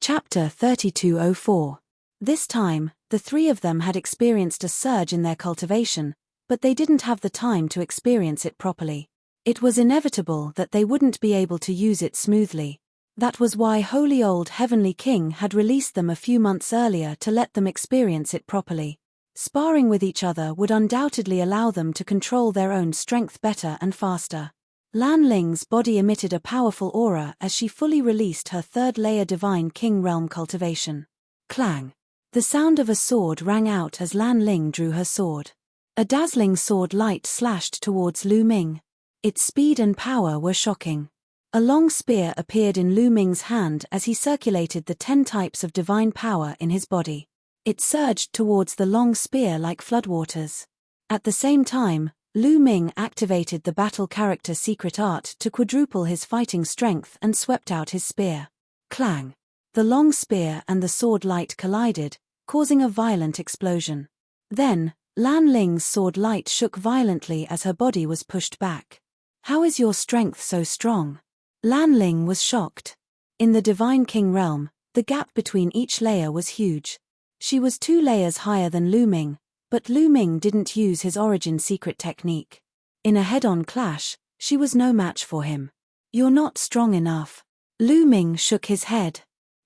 Chapter 3204. This time, the three of them had experienced a surge in their cultivation, but they didn't have the time to experience it properly. It was inevitable that they wouldn't be able to use it smoothly. That was why Holy Old Heavenly King had released them a few months earlier to let them experience it properly. Sparring with each other would undoubtedly allow them to control their own strength better and faster. Lan Ling's body emitted a powerful aura as she fully released her third-layer Divine King Realm cultivation. Clang! The sound of a sword rang out as Lan Ling drew her sword. A dazzling sword light slashed towards Lu Ming. Its speed and power were shocking. A long spear appeared in Lu Ming's hand as he circulated the 10 types of divine power in his body. It surged towards the long spear like floodwaters. At the same time, Lu Ming activated the battle character secret art to quadruple his fighting strength and swept out his spear. Clang! The long spear and the sword light collided, causing a violent explosion. Then, Lan Ling's sword light shook violently as her body was pushed back. "How is your strength so strong?" Lan Ling was shocked. In the Divine King realm, the gap between each layer was huge. She was 2 layers higher than Lu Ming, but Lu Ming didn't use his origin secret technique. In a head-on clash, she was no match for him. "You're not strong enough." Lu Ming shook his head.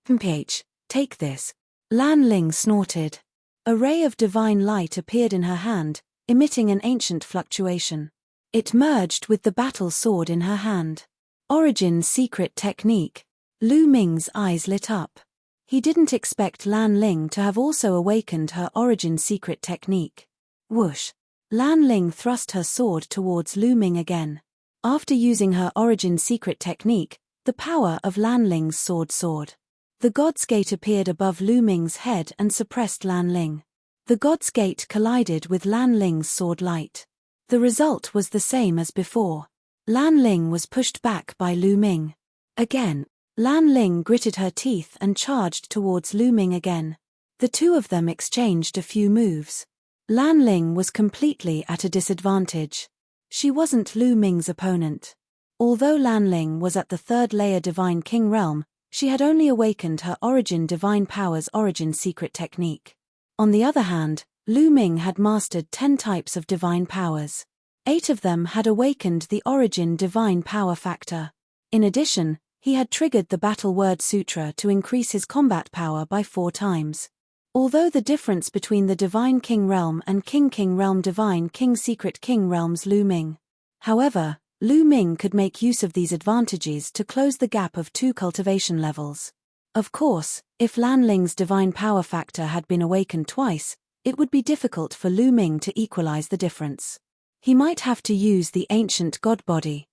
"Mph, take this." Lan Ling snorted. A ray of divine light appeared in her hand, emitting an ancient fluctuation. It merged with the battle sword in her hand. Origin secret technique. Lu Ming's eyes lit up. He didn't expect Lan Ling to have also awakened her origin secret technique. Whoosh! Lan Ling thrust her sword towards Lu Ming again. After using her origin secret technique, the power of Lan Ling's sword soared. The God's Gate appeared above Lu Ming's head and suppressed Lan Ling. The God's Gate collided with Lan Ling's sword light. The result was the same as before. Lan Ling was pushed back by Lu Ming. Again, Lan Ling gritted her teeth and charged towards Lu Ming again. The two of them exchanged a few moves. Lan Ling was completely at a disadvantage. She wasn't Lu Ming's opponent. Although Lan Ling was at the 3rd layer Divine King realm, she had only awakened her origin divine power's origin secret technique. On the other hand, Lu Ming had mastered 10 types of divine powers. 8 of them had awakened the origin divine power factor. In addition, he had triggered the Battle Word Sutra to increase his combat power by 4 times. Although the difference between the Divine King Realm and King Realm Divine King Secret King Realms looming. However, Lu Ming could make use of these advantages to close the gap of 2 cultivation levels. Of course, if Lan Ling's divine power factor had been awakened twice, it would be difficult for Lu Ming to equalize the difference. He might have to use the ancient god body.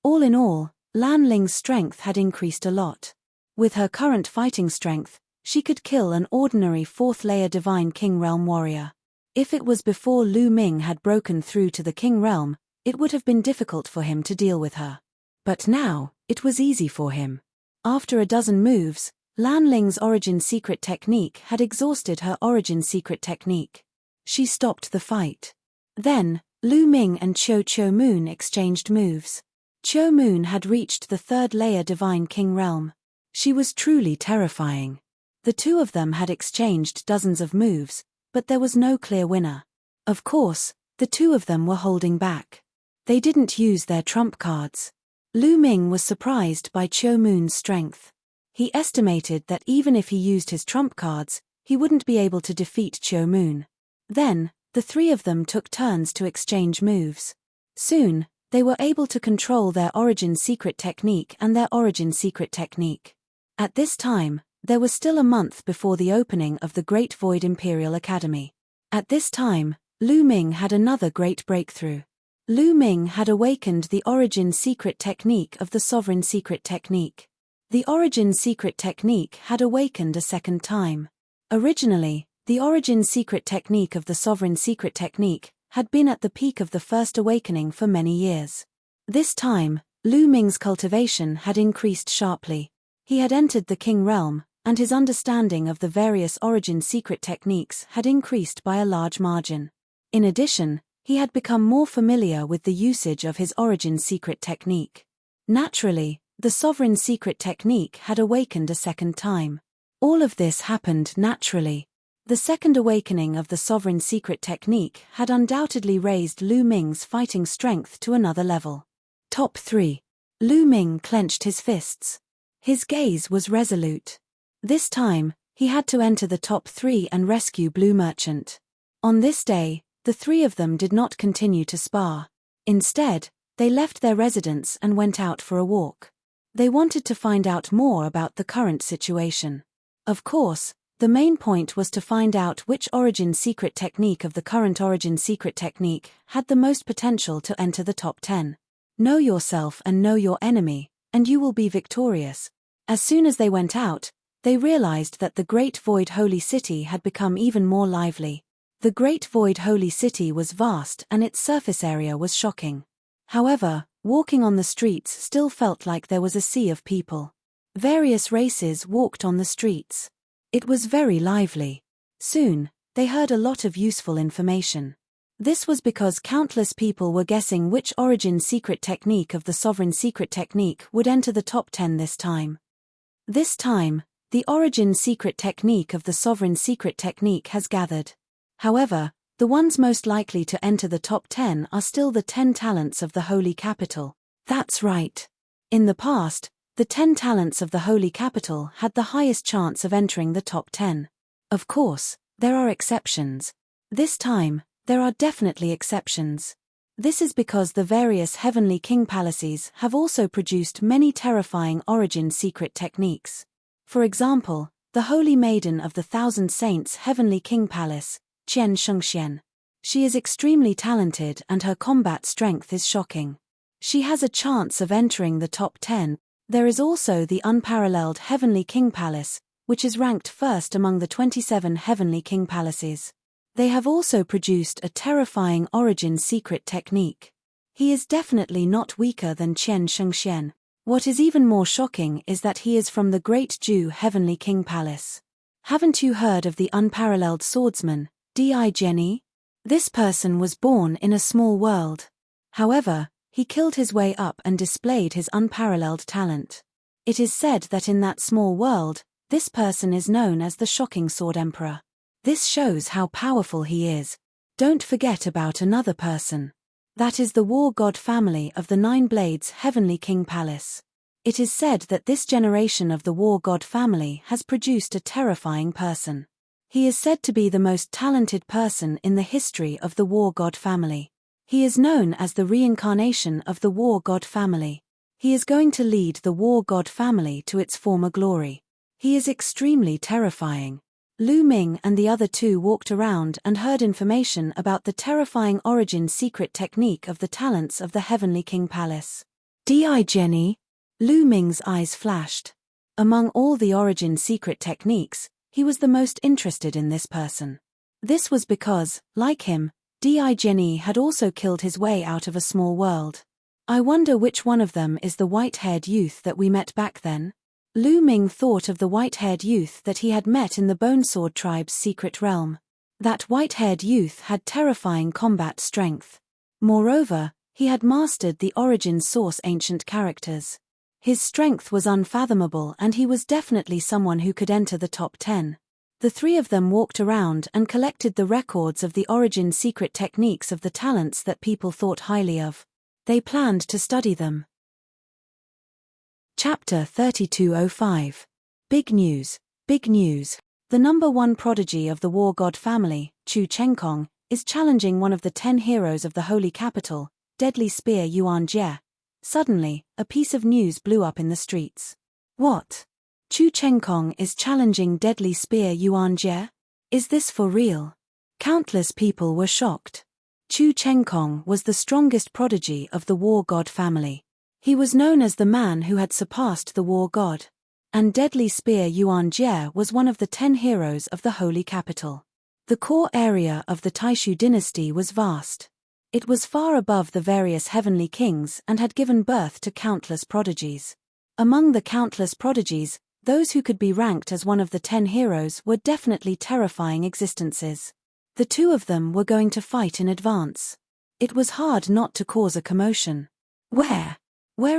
All in all, Lan Ling's strength had increased a lot. With her current fighting strength, she could kill an ordinary 4th-layer Divine King Realm warrior. If it was before Lu Ming had broken through to the King Realm, it would have been difficult for him to deal with her. But now, it was easy for him. After a dozen moves, Lan Ling's origin secret technique had exhausted her origin secret technique. She stopped the fight. Then, Lu Ming and Cho Moon exchanged moves. Cho Moon had reached the 3rd layer Divine King Realm. She was truly terrifying. The two of them had exchanged dozens of moves, but there was no clear winner. Of course, the two of them were holding back. They didn't use their trump cards. Lu Ming was surprised by Cho Moon's strength. He estimated that even if he used his trump cards, he wouldn't be able to defeat Cho Moon. Then, the 3 of them took turns to exchange moves. Soon, they were able to control their origin secret technique and their origin secret technique. At this time, there was still a month before the opening of the Great Void Imperial Academy. At this time, Lu Ming had another great breakthrough. Lu Ming had awakened the origin secret technique of the Sovereign Secret Technique. The origin secret technique had awakened a second time. Originally, the origin secret technique of the Sovereign Secret Technique had been at the peak of the first awakening for many years. This time, Lu Ming's cultivation had increased sharply. He had entered the King Realm, and his understanding of the various origin secret techniques had increased by a large margin. In addition, he had become more familiar with the usage of his origin secret technique. Naturally, the Sovereign Secret Technique had awakened a second time. All of this happened naturally. The second awakening of the sovereign secret technique had undoubtedly raised Lu Ming's fighting strength to another level. Top 3. Lu Ming clenched his fists. His gaze was resolute. This time, he had to enter the top 3 and rescue Blue Merchant. On this day, the three of them did not continue to spar. Instead, they left their residence and went out for a walk. They wanted to find out more about the current situation. Of course, the main point was to find out which origin secret technique of the current origin secret technique had the most potential to enter the top 10. Know yourself and know your enemy, and you will be victorious. As soon as they went out, they realized that the Great Void Holy City had become even more lively. The Great Void Holy City was vast and its surface area was shocking. However, walking on the streets still felt like there was a sea of people. Various races walked on the streets. It was very lively. Soon, they heard a lot of useful information. This was because countless people were guessing which origin secret technique of the sovereign secret technique would enter the top 10 this time. This time, the origin secret technique of the sovereign secret technique has gathered. However, the ones most likely to enter the top 10 are still the 10 talents of the Holy Capital. That's right. In the past, the 10 talents of the Holy Capital had the highest chance of entering the top 10. Of course, there are exceptions. This time, there are definitely exceptions. This is because the various Heavenly King Palaces have also produced many terrifying origin secret techniques. For example, the Holy Maiden of the Thousand Saints Heavenly King Palace, Qian Shengxian. She is extremely talented and her combat strength is shocking. She has a chance of entering the top 10. There is also the unparalleled Heavenly King Palace, which is ranked first among the 27 Heavenly King Palaces. They have also produced a terrifying origin secret technique. He is definitely not weaker than Qian Shengxian. What is even more shocking is that he is from the Great Jew Heavenly King Palace. Haven't you heard of the unparalleled swordsman, Di? This person was born in a small world. However, he killed his way up and displayed his unparalleled talent. It is said that in that small world, this person is known as the Shocking Sword Emperor. This shows how powerful he is. Don't forget about another person. That is the War God family of the Nine Blades Heavenly King Palace. It is said that this generation of the War God family has produced a terrifying person. He is said to be the most talented person in the history of the War God family. He is known as the reincarnation of the War God family. He is going to lead the War God family to its former glory. He is extremely terrifying. Lu Ming and the other two walked around and heard information about the terrifying origin secret technique of the talents of the Heavenly King Palace. Di? Lu Ming's eyes flashed. Among all the origin secret techniques, he was the most interested in this person. This was because, like him, Di had also killed his way out of a small world. I wonder which one of them is the white-haired youth that we met back then? Lu Ming thought of the white-haired youth that he had met in the Bonesword tribe's secret realm. That white-haired youth had terrifying combat strength. Moreover, he had mastered the origin source ancient characters. His strength was unfathomable and he was definitely someone who could enter the top 10. The three of them walked around and collected the records of the origin secret techniques of the talents that people thought highly of. They planned to study them. Chapter 3205. Big news, big news. The number one prodigy of the War God family, Chu Chengkong, is challenging one of the 10 heroes of the Holy Capital, Deadly Spear Yuan Jie. Suddenly, a piece of news blew up in the streets. What? Chu Chengkong is challenging Deadly Spear Yuan Jie? Is this for real? Countless people were shocked. Chu Chengkong was the strongest prodigy of the War God family. He was known as the man who had surpassed the War God. And Deadly Spear Yuan Jie was one of the 10 heroes of the Holy Capital. The core area of the Taishu dynasty was vast. It was far above the various heavenly kings and had given birth to countless prodigies. Among the countless prodigies, those who could be ranked as one of the 10 heroes were definitely terrifying existences. The two of them were going to fight in advance. It was hard not to cause a commotion. Where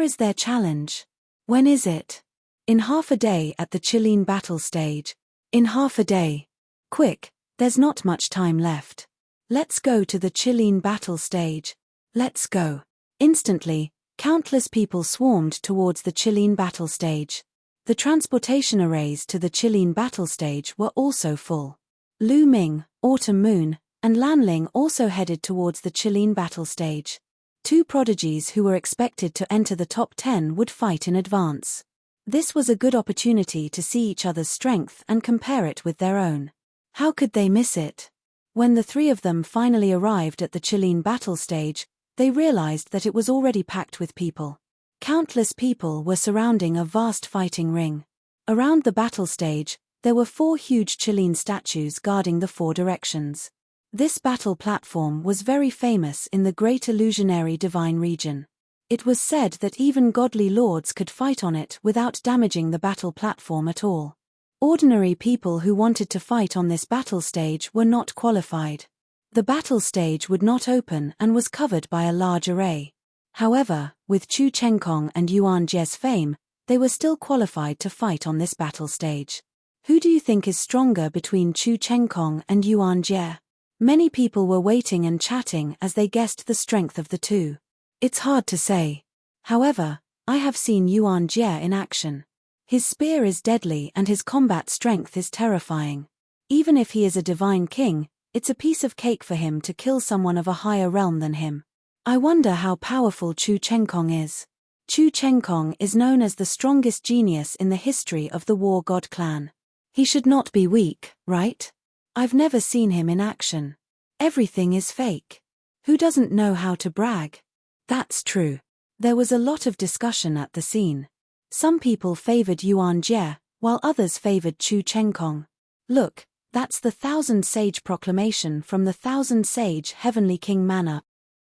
is their challenge? When is it? In half a day at the Qilin battle stage, In half a day. Quick, there's not much time left. Let's go to the Chilean battle stage. Let's go. Instantly, countless people swarmed towards the Chilean battle stage. The transportation arrays to the Chilean battle stage were also full. Lu Ming, Autumn Moon, and Lan Ling also headed towards the Chilean battle stage. Two prodigies who were expected to enter the top 10 would fight in advance. This was a good opportunity to see each other's strength and compare it with their own. How could they miss it? When the three of them finally arrived at the Chilean battle stage, they realized that it was already packed with people. Countless people were surrounding a vast fighting ring. Around the battle stage, there were 4 huge Chilean statues guarding the 4 directions. This battle platform was very famous in the Great Illusionary Divine region. It was said that even godly lords could fight on it without damaging the battle platform at all. Ordinary people who wanted to fight on this battle stage were not qualified. The battle stage would not open and was covered by a large array. However, with Chu Chenkong and Yuan Jie's fame, they were still qualified to fight on this battle stage. Who do you think is stronger between Chu Chenkong and Yuan Jie? Many people were waiting and chatting as they guessed the strength of the two. It's hard to say. However, I have seen Yuan Jie in action. His spear is deadly and his combat strength is terrifying. Even if he is a divine king, it's a piece of cake for him to kill someone of a higher realm than him. I wonder how powerful Chu Chenkong is. Chu Chenkong is known as the strongest genius in the history of the War God clan. He should not be weak, right? I've never seen him in action. Everything is fake. Who doesn't know how to brag? That's true. There was a lot of discussion at the scene. Some people favored Yuan Jie, while others favored Chu Chenkong. Look, that's the 1000 Sage proclamation from the 1000 Sage Heavenly King Manor.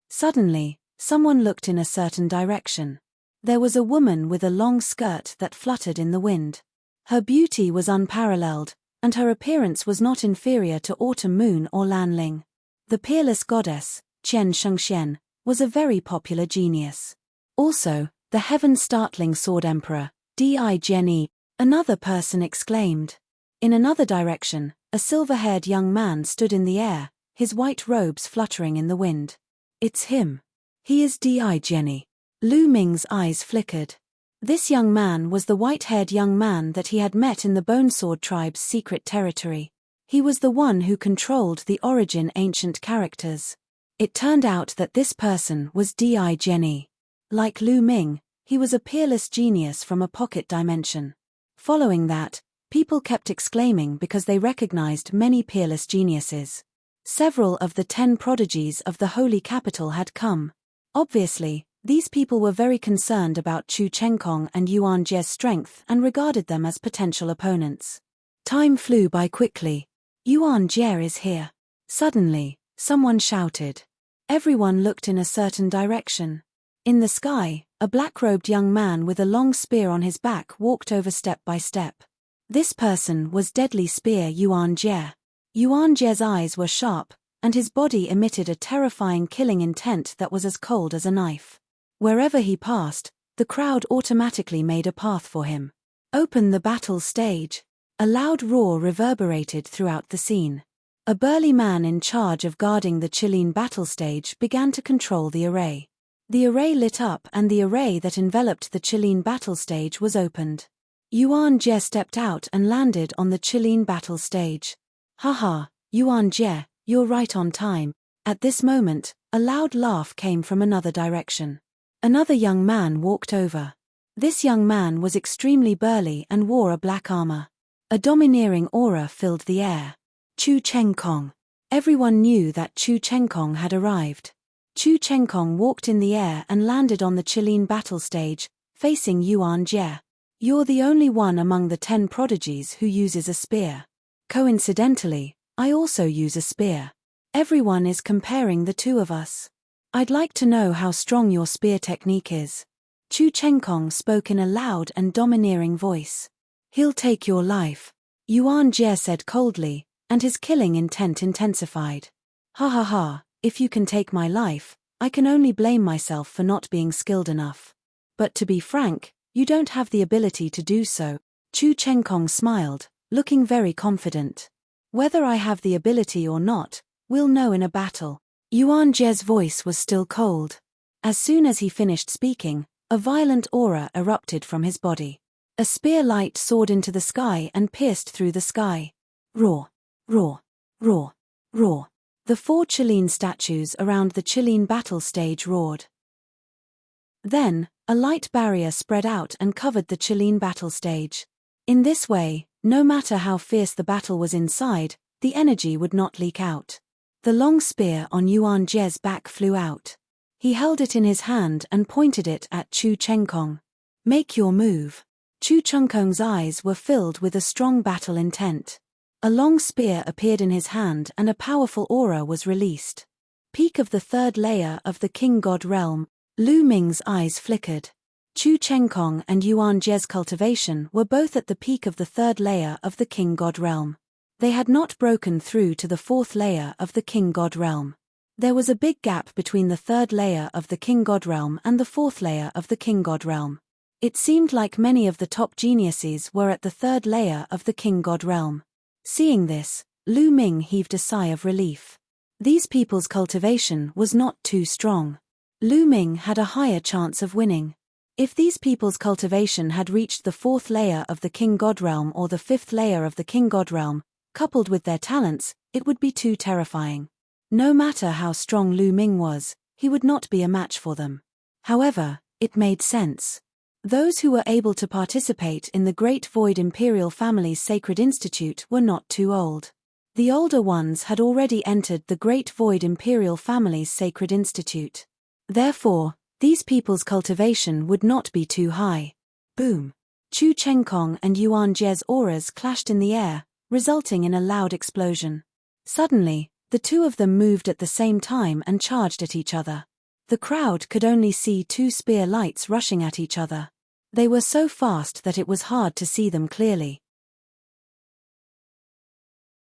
Suddenly, someone looked in a certain direction. There was a woman with a long skirt that fluttered in the wind. Her beauty was unparalleled, and her appearance was not inferior to Autumn Moon or Lan Ling. The peerless goddess, Qian Shengxian, was a very popular genius. Also, the heaven-startling sword emperor, Di Jianyi, another person exclaimed. In another direction, a silver-haired young man stood in the air, his white robes fluttering in the wind. It's him. He is Di Jianyi. Lu Ming's eyes flickered. This young man was the white-haired young man that he had met in the Bone Sword tribe's secret territory. He was the one who controlled the origin ancient characters. It turned out that this person was Di Jianyi. Like Lu Ming, he was a peerless genius from a pocket dimension. Following that, people kept exclaiming because they recognized many peerless geniuses. Several of the 10 prodigies of the holy capital had come. Obviously, these people were very concerned about Chu Chenkong and Yuan Jie's strength and regarded them as potential opponents. Time flew by quickly. Yuan Jie is here. Suddenly, someone shouted. Everyone looked in a certain direction. In the sky, a black-robed young man with a long spear on his back walked over step by step. This person was Deadly Spear Yuan Jie. Yuan Jie's eyes were sharp, and his body emitted a terrifying killing intent that was as cold as a knife. Wherever he passed, the crowd automatically made a path for him. Open the battle stage. A loud roar reverberated throughout the scene. A burly man in charge of guarding the Chilean battle stage began to control the array. The array lit up and the array that enveloped the Chilean battle stage was opened. Yuan Jie stepped out and landed on the Chilean battle stage. Haha, Yuan Jie, you're right on time. At this moment, a loud laugh came from another direction. Another young man walked over. This young man was extremely burly and wore a black armor. A domineering aura filled the air. Chu Chenkong. Everyone knew that Chu Chenkong had arrived. Chu Chenkong walked in the air and landed on the Chilean battle stage, facing Yuan Jie. You're the only one among the 10 prodigies who uses a spear. Coincidentally, I also use a spear. Everyone is comparing the two of us. I'd like to know how strong your spear technique is. Chu Chenkong spoke in a loud and domineering voice. He'll take your life, Yuan Jie said coldly, and his killing intent intensified. Ha ha ha, if you can take my life, I can only blame myself for not being skilled enough. But to be frank, you don't have the ability to do so. Chu Chenkong smiled, looking very confident. Whether I have the ability or not, we'll know in a battle. Yuan Jie's voice was still cold. As soon as he finished speaking, a violent aura erupted from his body. A spear light soared into the sky and pierced through the sky. Roar! Roar! Roar! Roar! The 4 Qilin statues around the Qilin battle stage roared. Then, a light barrier spread out and covered the Qilin battle stage. In this way, no matter how fierce the battle was inside, the energy would not leak out. The long spear on Yuan Jie's back flew out. He held it in his hand and pointed it at Chu Chengkong. Make your move. Chu Chengkong's eyes were filled with a strong battle intent. A long spear appeared in his hand and a powerful aura was released. Peak of the 3rd layer of the King God realm, Lu Ming's eyes flickered. Chu Chengkong and Yuan Jie's cultivation were both at the peak of the 3rd layer of the King God realm. They had not broken through to the 4th layer of the King God realm. There was a big gap between the 3rd layer of the King God realm and the 4th layer of the King God realm. It seemed like many of the top geniuses were at the 3rd layer of the King God realm. Seeing this, Lu Ming heaved a sigh of relief. These people's cultivation was not too strong. Lu Ming had a higher chance of winning. If these people's cultivation had reached the 4th layer of the King God realm or the 5th layer of the King God realm, coupled with their talents, it would be too terrifying. No matter how strong Lu Ming was, he would not be a match for them. However, it made sense. Those who were able to participate in the Great Void Imperial Family's Sacred Institute were not too old. The older ones had already entered the Great Void Imperial Family's Sacred Institute. Therefore, these people's cultivation would not be too high. Boom! Chu Chengkong and Yuan Jie's auras clashed in the air, resulting in a loud explosion. Suddenly, the 2 of them moved at the same time and charged at each other. The crowd could only see 2 spear lights rushing at each other. They were so fast that it was hard to see them clearly.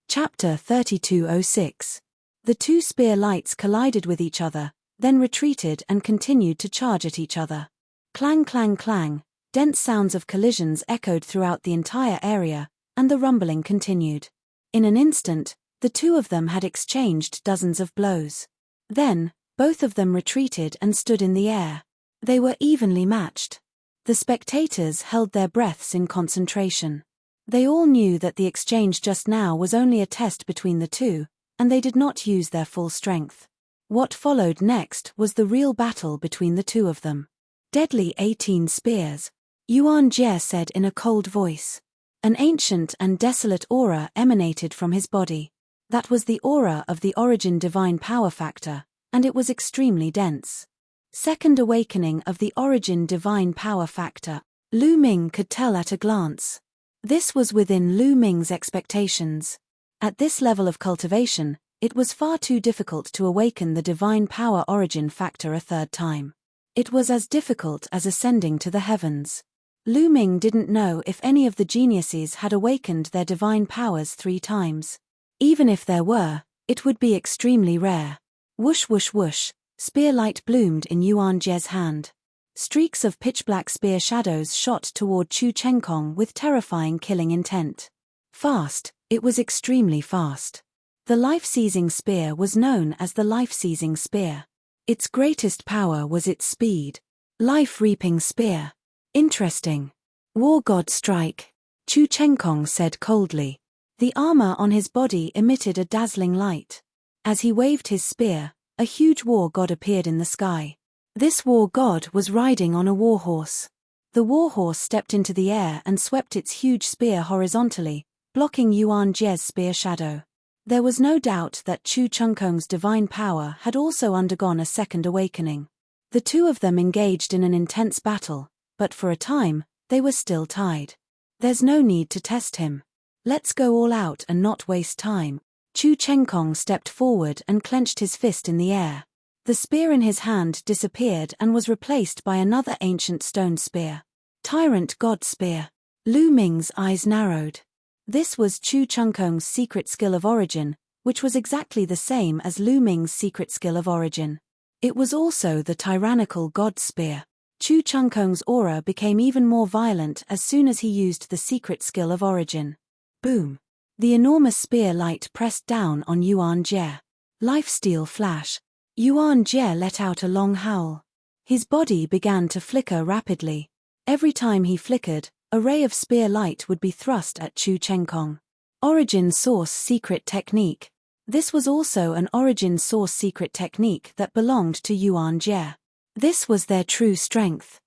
Chapter 3206. The 2 spear lights collided with each other, then retreated and continued to charge at each other. Clang clang clang, dense sounds of collisions echoed throughout the entire area, and the rumbling continued. In an instant, the 2 of them had exchanged dozens of blows. Then, both of them retreated and stood in the air. They were evenly matched. The spectators held their breaths in concentration. They all knew that the exchange just now was only a test between the 2, and they did not use their full strength. What followed next was the real battle between the 2 of them. Deadly 18 spears, Yuan Jie said in a cold voice. An ancient and desolate aura emanated from his body. That was the aura of the Origin Divine Power Factor, and it was extremely dense. Second awakening of the Origin Divine Power Factor, Lu Ming could tell at a glance. This was within Lu Ming's expectations. At this level of cultivation, it was far too difficult to awaken the Divine Power Origin Factor a 3rd time. It was as difficult as ascending to the heavens. Lu Ming didn't know if any of the geniuses had awakened their divine powers 3 times. Even if there were, it would be extremely rare. Whoosh whoosh whoosh, spear light bloomed in Yuan Jie's hand. Streaks of pitch-black spear shadows shot toward Chu Chengkong with terrifying killing intent. Fast, it was extremely fast. The life-seizing spear was known as the life-seizing spear. Its greatest power was its speed. Life-reaping spear. Interesting. War God strike, Chu Chengkong said coldly. The armor on his body emitted a dazzling light. As he waved his spear, a huge war god appeared in the sky. This war god was riding on a warhorse. The warhorse stepped into the air and swept its huge spear horizontally, blocking Yuan Jie's spear shadow. There was no doubt that Chu Chengkong's divine power had also undergone a second awakening. The 2 of them engaged in an intense battle, but for a time, they were still tied. There's no need to test him. Let's go all out and not waste time. Chu Chengkong stepped forward and clenched his fist in the air. The spear in his hand disappeared and was replaced by another ancient stone spear. Tyrant God Spear. Lu Ming's eyes narrowed. This was Chu Chengkong's secret skill of origin, which was exactly the same as Lu Ming's secret skill of origin. It was also the tyrannical God Spear. Chu Chengkong's aura became even more violent as soon as he used the secret skill of origin. Boom! The enormous spear light pressed down on Yuan Jie. Lifesteal flash. Yuan Jie let out a long howl. His body began to flicker rapidly. Every time he flickered, a ray of spear light would be thrust at Chu Chenkong. Origin Source Secret Technique. This was also an Origin Source secret technique that belonged to Yuan Jie. This was their true strength.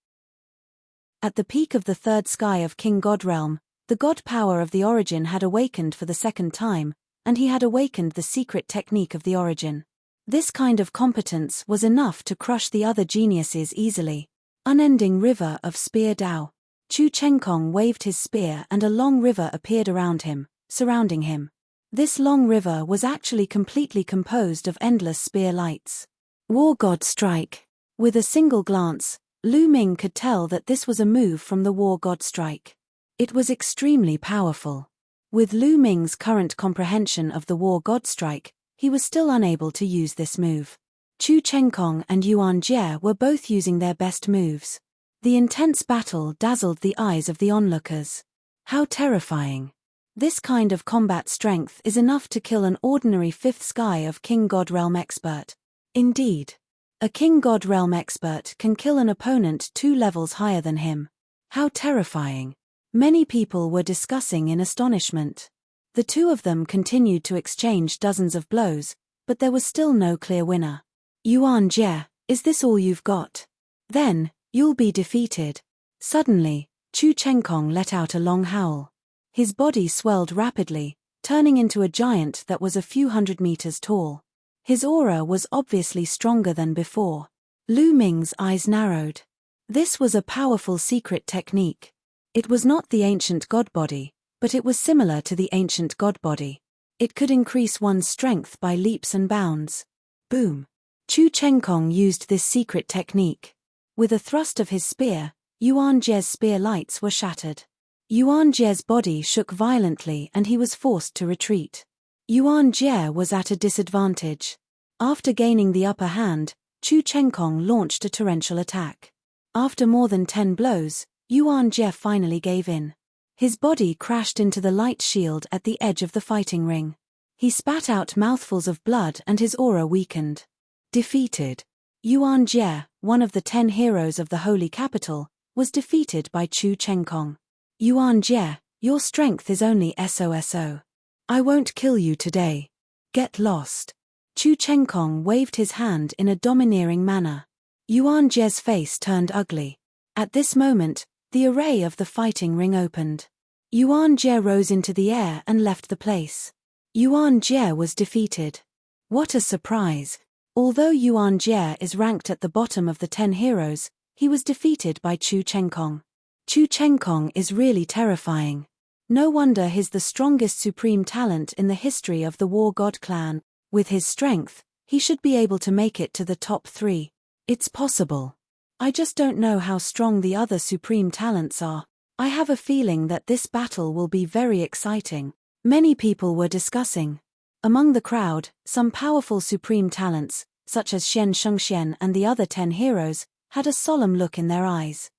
At the peak of the third sky of King God Realm, the god power of the Origin had awakened for the second time, and he had awakened the secret technique of the Origin. This kind of competence was enough to crush the other geniuses easily. Unending river of spear Dao. Chu Chenkong waved his spear and a long river appeared around him, surrounding him. This long river was actually completely composed of endless spear lights. War God Strike. With a single glance, Lu Ming could tell that this was a move from the War God Strike. It was extremely powerful. With Lu Ming's current comprehension of the War God Strike, he was still unable to use this move. Chu Chenkong and Yuan Jie were both using their best moves. The intense battle dazzled the eyes of the onlookers. How terrifying! This kind of combat strength is enough to kill an ordinary fifth sky of King God Realm expert. Indeed. A King God Realm expert can kill an opponent 2 levels higher than him. How terrifying! Many people were discussing in astonishment. The two of them continued to exchange dozens of blows, but there was still no clear winner. Yuan Jie, is this all you've got? Then, you'll be defeated. Suddenly, Chu Chenkong let out a long howl. His body swelled rapidly, turning into a giant that was a few hundred meters tall. His aura was obviously stronger than before. Lu Ming's eyes narrowed. This was a powerful secret technique. It was not the ancient god body, but it was similar to the ancient god body. It could increase one's strength by leaps and bounds. Boom! Chu Chenkong used this secret technique. With a thrust of his spear, Yuan Jie's spear lights were shattered. Yuan Jie's body shook violently and he was forced to retreat. Yuan Jie was at a disadvantage. After gaining the upper hand, Chu Chenkong launched a torrential attack. After more than 10 blows, Yuan Jie finally gave in. His body crashed into the light shield at the edge of the fighting ring. He spat out mouthfuls of blood and his aura weakened. Defeated. Yuan Jie, one of the 10 heroes of the Holy Capital, was defeated by Chu Chenkong. Yuan Jie, your strength is only SOSO. I won't kill you today. Get lost. Chu Chenkong waved his hand in a domineering manner. Yuan Jie's face turned ugly. At this moment, the array of the fighting ring opened. Yuan Jie rose into the air and left the place. Yuan Jie was defeated. What a surprise. Although Yuan Jie is ranked at the bottom of the 10 heroes, he was defeated by Chu Chenkong. Chu Chenkong is really terrifying. No wonder he's the strongest supreme talent in the history of the War God clan. With his strength, he should be able to make it to the top 3. It's possible. I just don't know how strong the other supreme talents are. I have a feeling that this battle will be very exciting. Many people were discussing. Among the crowd, some powerful supreme talents, such as Shen Shengxian and the other 10 heroes, had a solemn look in their eyes.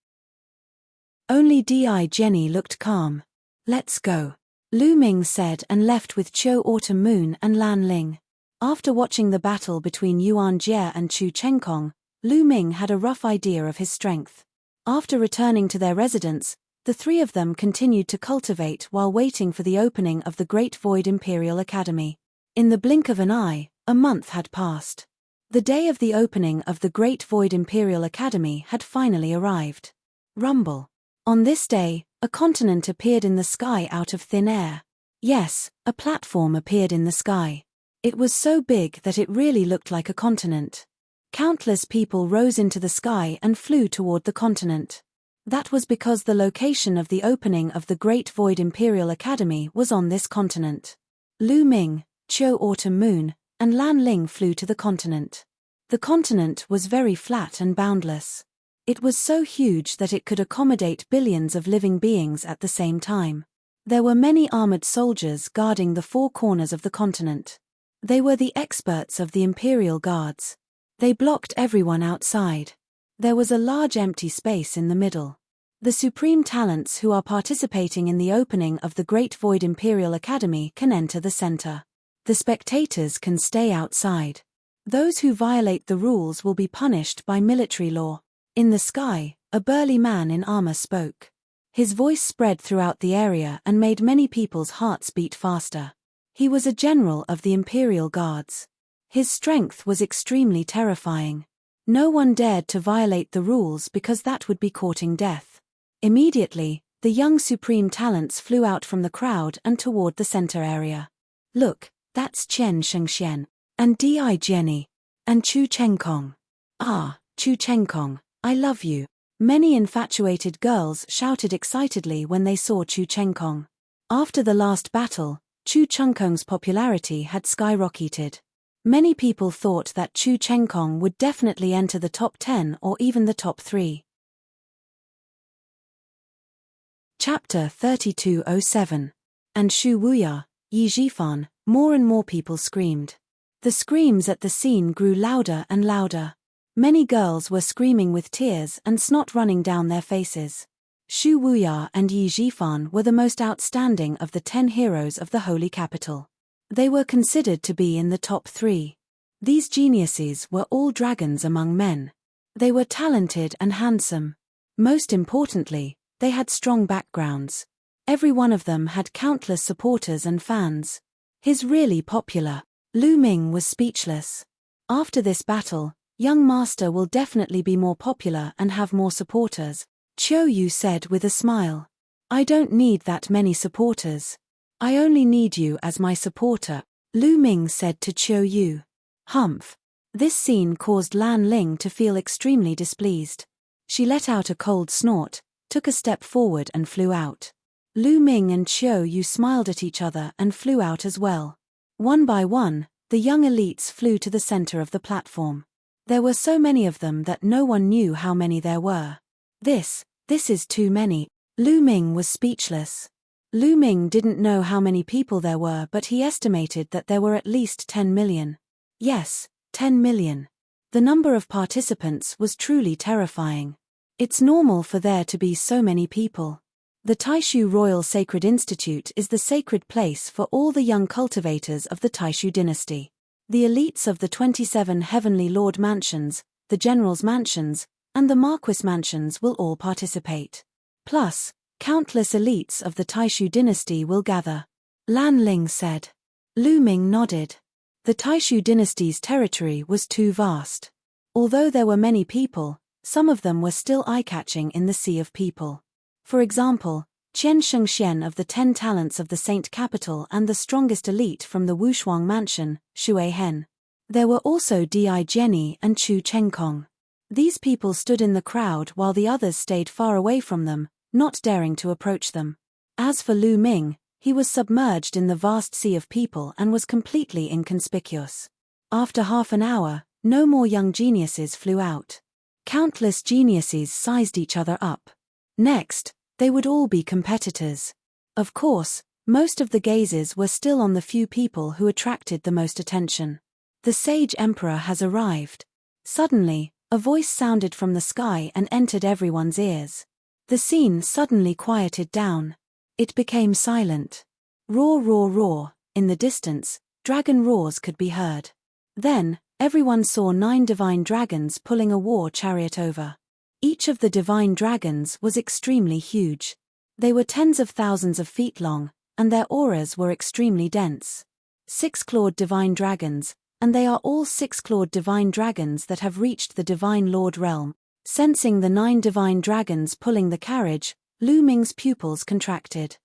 Only Di Jenny looked calm. Let's go. Lu Ming said and left with Qiu Autumn Moon and Lan Ling. After watching the battle between Yuan Jie and Chu Chenkong, Lu Ming had a rough idea of his strength. After returning to their residence, the 3 of them continued to cultivate while waiting for the opening of the Great Void Imperial Academy. In the blink of an eye, a month had passed. The day of the opening of the Great Void Imperial Academy had finally arrived. Rumble. On this day, a continent appeared in the sky out of thin air. Yes, a platform appeared in the sky. It was so big that it really looked like a continent. Countless people rose into the sky and flew toward the continent. That was because the location of the opening of the Great Void Imperial Academy was on this continent. Lu Ming, Qiu Autumn Moon, and Lan Ling flew to the continent. The continent was very flat and boundless. It was so huge that it could accommodate billions of living beings at the same time. There were many armored soldiers guarding the 4 corners of the continent. They were the experts of the Imperial Guards. They blocked everyone outside. There was a large empty space in the middle. The supreme talents who are participating in the opening of the Great Void Imperial Academy can enter the center. The spectators can stay outside. Those who violate the rules will be punished by military law. In the sky, a burly man in armor spoke. His voice spread throughout the area and made many people's hearts beat faster. He was a general of the Imperial Guards. His strength was extremely terrifying. No one dared to violate the rules because that would be courting death. Immediately, the young supreme talents flew out from the crowd and toward the center area. Look, that's Chen Shengxian, and Di Jenny, and Chu Chengkong. Ah, Chu Chengkong, I love you. Many infatuated girls shouted excitedly when they saw Chu Chengkong. After the last battle, Chu Chengkong's popularity had skyrocketed. Many people thought that Chu Chengkong would definitely enter the top 10 or even the top 3. Chapter 3207. And Shu Wuya, Yi Zhifan, more and more people screamed. The screams at the scene grew louder and louder. Many girls were screaming with tears and snot running down their faces. Shu Wuya and Yi Zhifan were the most outstanding of the 10 heroes of the Holy Capital. They were considered to be in the top 3. These geniuses were all dragons among men. They were talented and handsome. Most importantly, they had strong backgrounds. Every one of them had countless supporters and fans. He's really popular. Lu Ming was speechless. After this battle, young master will definitely be more popular and have more supporters, Qiu Yu said with a smile. I don't need that many supporters. I only need you as my supporter, Lu Ming said to Qiu Yu. Humph. This scene caused Lan Ling to feel extremely displeased. She let out a cold snort, took a step forward and flew out. Lu Ming and Qiu Yu smiled at each other and flew out as well. One by one, the young elites flew to the center of the platform. There were so many of them that no one knew how many there were. This is too many. Lu Ming was speechless. Lu Ming didn't know how many people there were, but he estimated that there were at least 10 million. Yes, 10 million. The number of participants was truly terrifying. It's normal for there to be so many people. The Taishu Royal Sacred Institute is the sacred place for all the young cultivators of the Taishu dynasty. The elites of the 27 Heavenly Lord mansions, the General's mansions, and the Marquis mansions will all participate. Plus, countless elites of the Taishu dynasty will gather. Lan Ling said. Lu Ming nodded. The Taishu dynasty's territory was too vast. Although there were many people, some of them were still eye-catching in the sea of people. For example, Chen Shengxian of the 10 talents of the Saint Capital and the strongest elite from the Wushuang Mansion, Shui Hen. There were also Di Jenny and Chu Chengkong. These people stood in the crowd while the others stayed far away from them, not daring to approach them. As for Lu Ming, he was submerged in the vast sea of people and was completely inconspicuous. After half an hour, no more young geniuses flew out. Countless geniuses sized each other up. Next, they would all be competitors. Of course, most of the gazes were still on the few people who attracted the most attention. The Sage Emperor has arrived. Suddenly, a voice sounded from the sky and entered everyone's ears. The scene suddenly quieted down. It became silent. Roar, roar, roar. In the distance, dragon roars could be heard. Then, everyone saw 9 divine dragons pulling a war chariot over. Each of the divine dragons was extremely huge. They were tens of thousands of feet long, and their auras were extremely dense. 6-clawed divine dragons, and they are all 6-clawed divine dragons that have reached the Divine Lord realm. Sensing the 9 divine dragons pulling the carriage, Lu Ming's pupils contracted.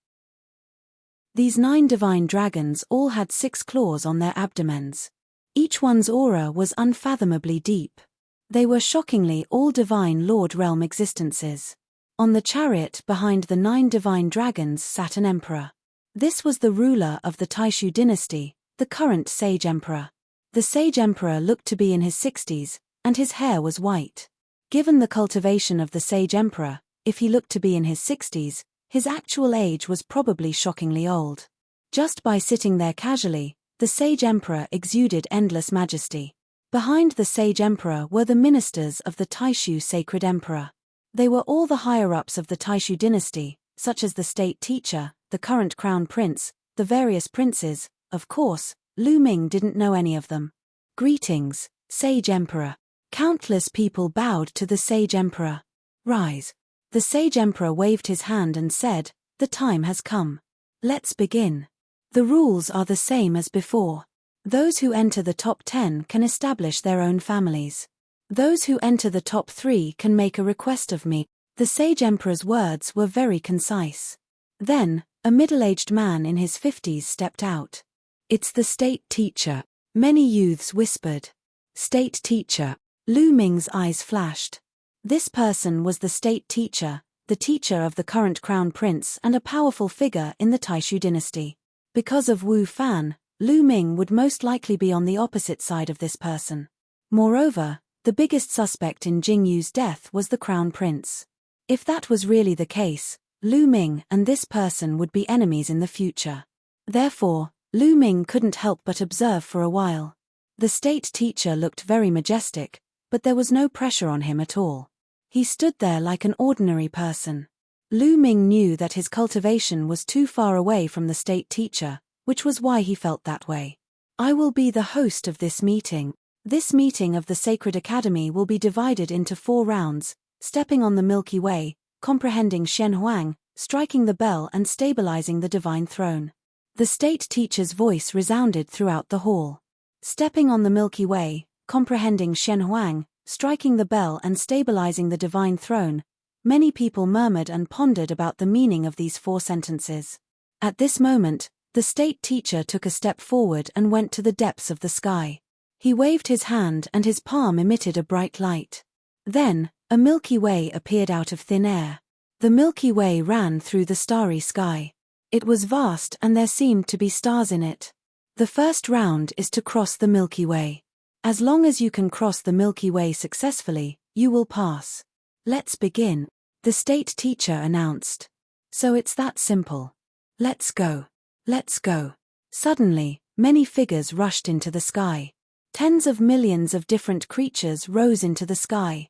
These 9 divine dragons all had 6 claws on their abdomens. Each one's aura was unfathomably deep. They were shockingly all Divine Lord Realm existences. On the chariot behind the 9 divine dragons sat an emperor. This was the ruler of the Taishu dynasty, the current Sage Emperor. The Sage Emperor looked to be in his 60s, and his hair was white. Given the cultivation of the Sage Emperor, if he looked to be in his 60s, his actual age was probably shockingly old. Just by sitting there casually, the Sage Emperor exuded endless majesty. Behind the Sage Emperor were the ministers of the Taishu Sacred Emperor. They were all the higher-ups of the Taishu dynasty, such as the state teacher, the current crown prince, the various princes. Of course, Lu Ming didn't know any of them. Greetings, Sage Emperor. Countless people bowed to the Sage Emperor. Rise. The Sage Emperor waved his hand and said, "The time has come. Let's begin. The rules are the same as before. Those who enter the top 10 can establish their own families. Those who enter the top 3 can make a request of me." The Sage Emperor's words were very concise. Then, a middle-aged man in his 50s stepped out. "It's the state teacher," many youths whispered. "State teacher." Lu Ming's eyes flashed. This person was the state teacher, the teacher of the current crown prince and a powerful figure in the Taishu dynasty. Because of Wu Fan, Lu Ming would most likely be on the opposite side of this person. Moreover, the biggest suspect in Jing Yu's death was the crown prince. If that was really the case, Lu Ming and this person would be enemies in the future. Therefore, Lu Ming couldn't help but observe for a while. The state teacher looked very majestic, but there was no pressure on him at all. He stood there like an ordinary person. Lu Ming knew that his cultivation was too far away from the state teacher, which was why he felt that way. "I will be the host of this meeting. This meeting of the Sacred Academy will be divided into 4 rounds, stepping on the Milky Way, comprehending Shen Huang, striking the bell and stabilizing the divine throne." The state teacher's voice resounded throughout the hall. Stepping on the Milky Way, comprehending Shen Huang, striking the bell and stabilizing the divine throne. Many people murmured and pondered about the meaning of these 4 sentences. At this moment, the state teacher took a step forward and went to the depths of the sky. He waved his hand and his palm emitted a bright light. Then, a Milky Way appeared out of thin air. The Milky Way ran through the starry sky. It was vast and there seemed to be stars in it. The first round is to cross the Milky Way. As long as you can cross the Milky Way successfully, you will pass. Let's begin, the state teacher announced. So it's that simple. Let's go. Let's go. Suddenly, many figures rushed into the sky. Tens of millions of different creatures rose into the sky.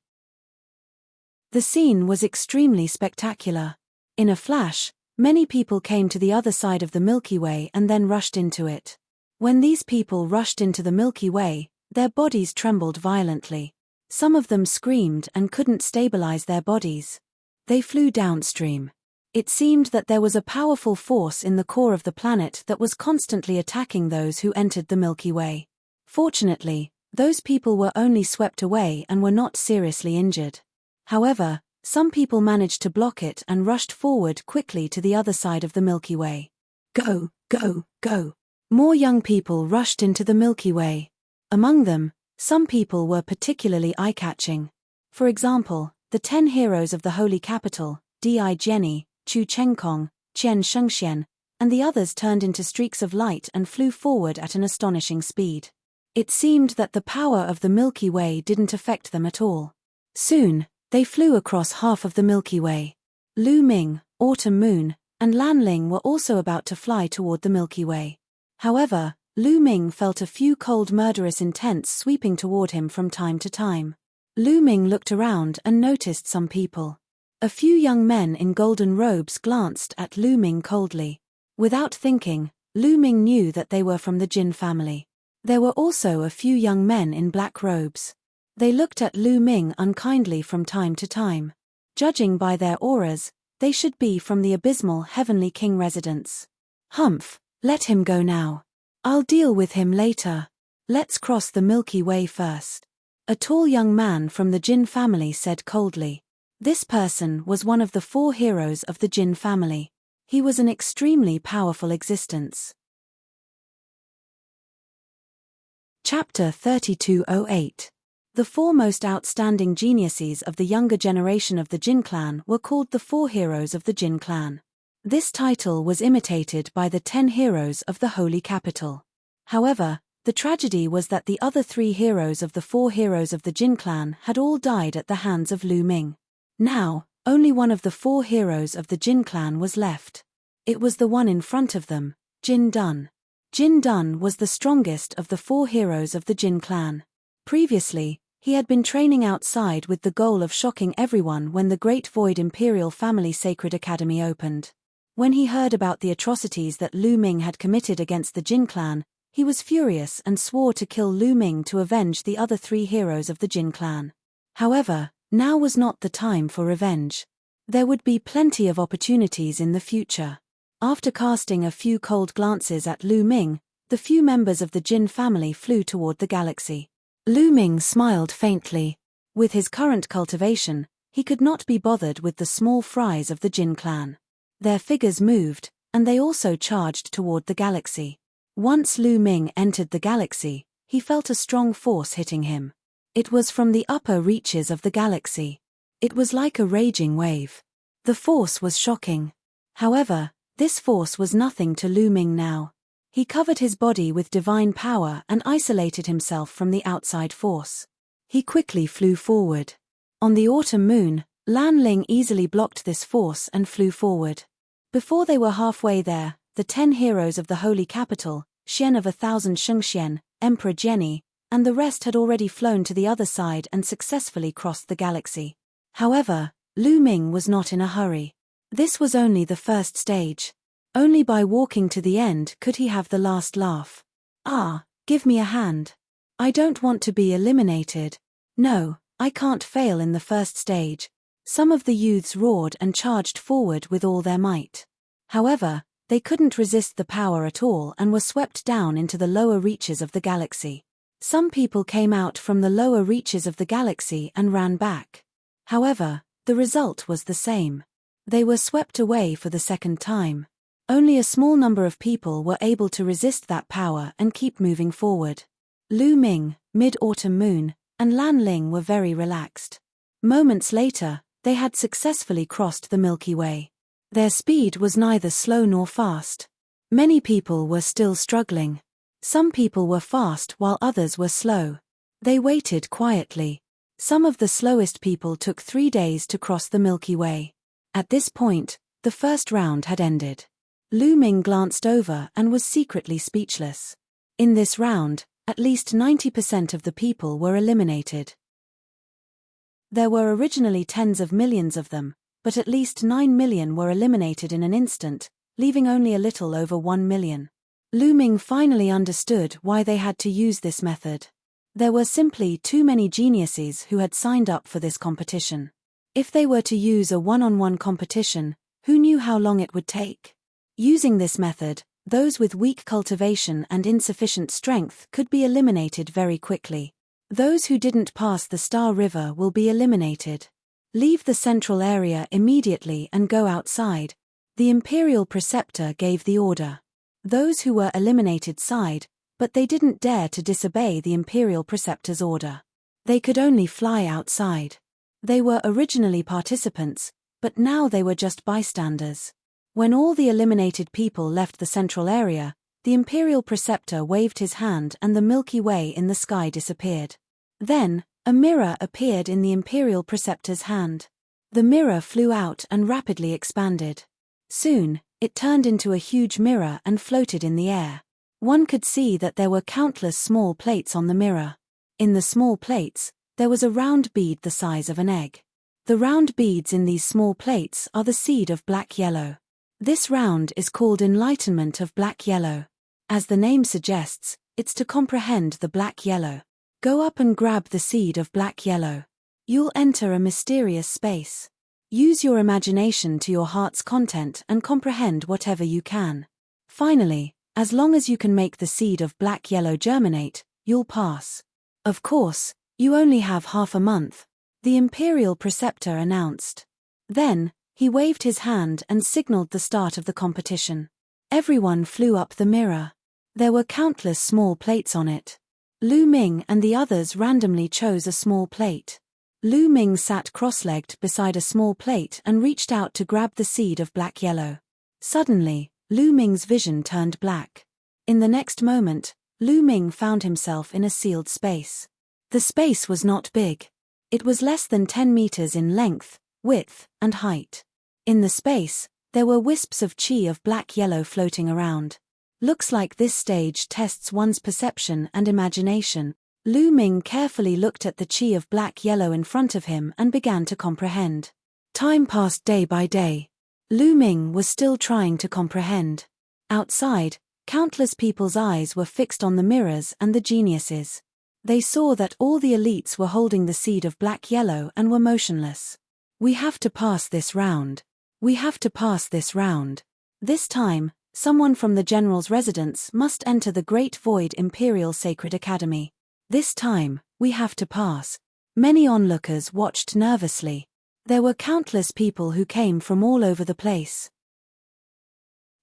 The scene was extremely spectacular. In a flash, many people came to the other side of the Milky Way and then rushed into it. When these people rushed into the Milky Way, their bodies trembled violently. Some of them screamed and couldn't stabilize their bodies. They flew downstream. It seemed that there was a powerful force in the core of the planet that was constantly attacking those who entered the Milky Way. Fortunately, those people were only swept away and were not seriously injured. However, some people managed to block it and rushed forward quickly to the other side of the Milky Way. Go, go, go. More young people rushed into the Milky Way. Among them, some people were particularly eye-catching. For example, the 10 heroes of the Holy Capital, Di Jenny, Chu Chengkong, Qian Shengxian, and the others turned into streaks of light and flew forward at an astonishing speed. It seemed that the power of the Milky Way didn't affect them at all. Soon, they flew across half of the Milky Way. Lu Ming, Autumn Moon, and Lan Ling were also about to fly toward the Milky Way. However, Lu Ming felt a few cold murderous intents sweeping toward him from time to time. Lu Ming looked around and noticed some people. A few young men in golden robes glanced at Lu Ming coldly. Without thinking, Lu Ming knew that they were from the Jin family. There were also a few young men in black robes. They looked at Lu Ming unkindly from time to time. Judging by their auras, they should be from the abysmal Heavenly King residence. Humph, let him go now. I'll deal with him later. Let's cross the Milky Way first. A tall young man from the Jin family said coldly. This person was one of the 4 heroes of the Jin family. He was an extremely powerful existence. Chapter 3208. The 4 most outstanding geniuses of the younger generation of the Jin clan were called the 4 heroes of the Jin clan. This title was imitated by the 10 heroes of the Holy Capital. However, the tragedy was that the other 3 heroes of the 4 heroes of the Jin clan had all died at the hands of Lu Ming. Now, only one of the 4 heroes of the Jin clan was left. It was the one in front of them, Jin Dun. Jin Dun was the strongest of the 4 heroes of the Jin clan. Previously, He had been training outside with the goal of shocking everyone when the Great Void Imperial Family Sacred Academy opened. When he heard about the atrocities that Lu Ming had committed against the Jin clan, he was furious and swore to kill Lu Ming to avenge the other 3 heroes of the Jin clan. However, now was not the time for revenge. There would be plenty of opportunities in the future. After casting a few cold glances at Lu Ming, the few members of the Jin family flew toward the galaxy. Lu Ming smiled faintly. With his current cultivation, he could not be bothered with the small fries of the Jin clan. Their figures moved, and they also charged toward the galaxy. Once Lu Ming entered the galaxy, he felt a strong force hitting him. It was from the upper reaches of the galaxy. It was like a raging wave. The force was shocking. However, this force was nothing to Lu Ming now. He covered his body with divine power and isolated himself from the outside force. He quickly flew forward. On the autumn moon, Lan Ling easily blocked this force and flew forward. Before they were halfway there, the 10 heroes of the holy capital, Xian of 1,000 Shengxian, Emperor Jenny, and the rest had already flown to the other side and successfully crossed the galaxy. However, Lu Ming was not in a hurry. This was only the first stage. Only by walking to the end could he have the last laugh. "Ah, give me a hand. I don't want to be eliminated. No, I can't fail in the first stage." Some of the youths roared and charged forward with all their might. However, they couldn't resist the power at all and were swept down into the lower reaches of the galaxy. Some people came out from the lower reaches of the galaxy and ran back. However, the result was the same. They were swept away for the second time. Only a small number of people were able to resist that power and keep moving forward. Lu Ming, Mid-Autumn Moon, and Lan Ling were very relaxed. Moments later, they had successfully crossed the Milky Way. Their speed was neither slow nor fast. Many people were still struggling. Some people were fast while others were slow. They waited quietly. Some of the slowest people took 3 days to cross the Milky Way. At this point, the first round had ended. Lu Ming glanced over and was secretly speechless. In this round, at least 90% of the people were eliminated. There were originally tens of millions of them, but at least 9 million were eliminated in an instant, leaving only a little over 1 million. Lu Ming finally understood why they had to use this method. There were simply too many geniuses who had signed up for this competition. If they were to use a one-on-one competition, who knew how long it would take? Using this method, those with weak cultivation and insufficient strength could be eliminated very quickly. Those who didn't pass the Star River will be eliminated. Leave the central area immediately and go outside. The Imperial Preceptor gave the order. Those who were eliminated sighed, but they didn't dare to disobey the Imperial Preceptor's order. They could only fly outside. They were originally participants, but now they were just bystanders. When all the eliminated people left the central area, the Imperial Preceptor waved his hand and the Milky Way in the sky disappeared. Then, a mirror appeared in the Imperial Preceptor's hand. The mirror flew out and rapidly expanded. Soon, it turned into a huge mirror and floated in the air. One could see that there were countless small plates on the mirror. In the small plates, there was a round bead the size of an egg. The round beads in these small plates are the seed of black yellow. This round is called enlightenment of black yellow. As the name suggests, it's to comprehend the black yellow. Go up and grab the seed of black yellow. You'll enter a mysterious space. Use your imagination to your heart's content and comprehend whatever you can. Finally, as long as you can make the seed of black yellow germinate, you'll pass. Of course, you only have half a month, the Imperial Preceptor announced. Then, he waved his hand and signaled the start of the competition. Everyone flew up the mirror. There were countless small plates on it. Lu Ming and the others randomly chose a small plate. Lu Ming sat cross-legged beside a small plate and reached out to grab the seed of black yellow. Suddenly, Lu Ming's vision turned black. In the next moment, Lu Ming found himself in a sealed space. The space was not big. It was less than 10 meters in length, width, and height. In the space, there were wisps of chi of black-yellow floating around. Looks like this stage tests one's perception and imagination. Lu Ming carefully looked at the chi of black-yellow in front of him and began to comprehend. Time passed day by day. Lu Ming was still trying to comprehend. Outside, countless people's eyes were fixed on the mirrors and the geniuses. They saw that all the elites were holding the seed of black-yellow and were motionless. We have to pass this round. We have to pass this round. This time, someone from the general's residence must enter the Great Void Imperial Sacred Academy. This time, we have to pass. Many onlookers watched nervously. There were countless people who came from all over the place.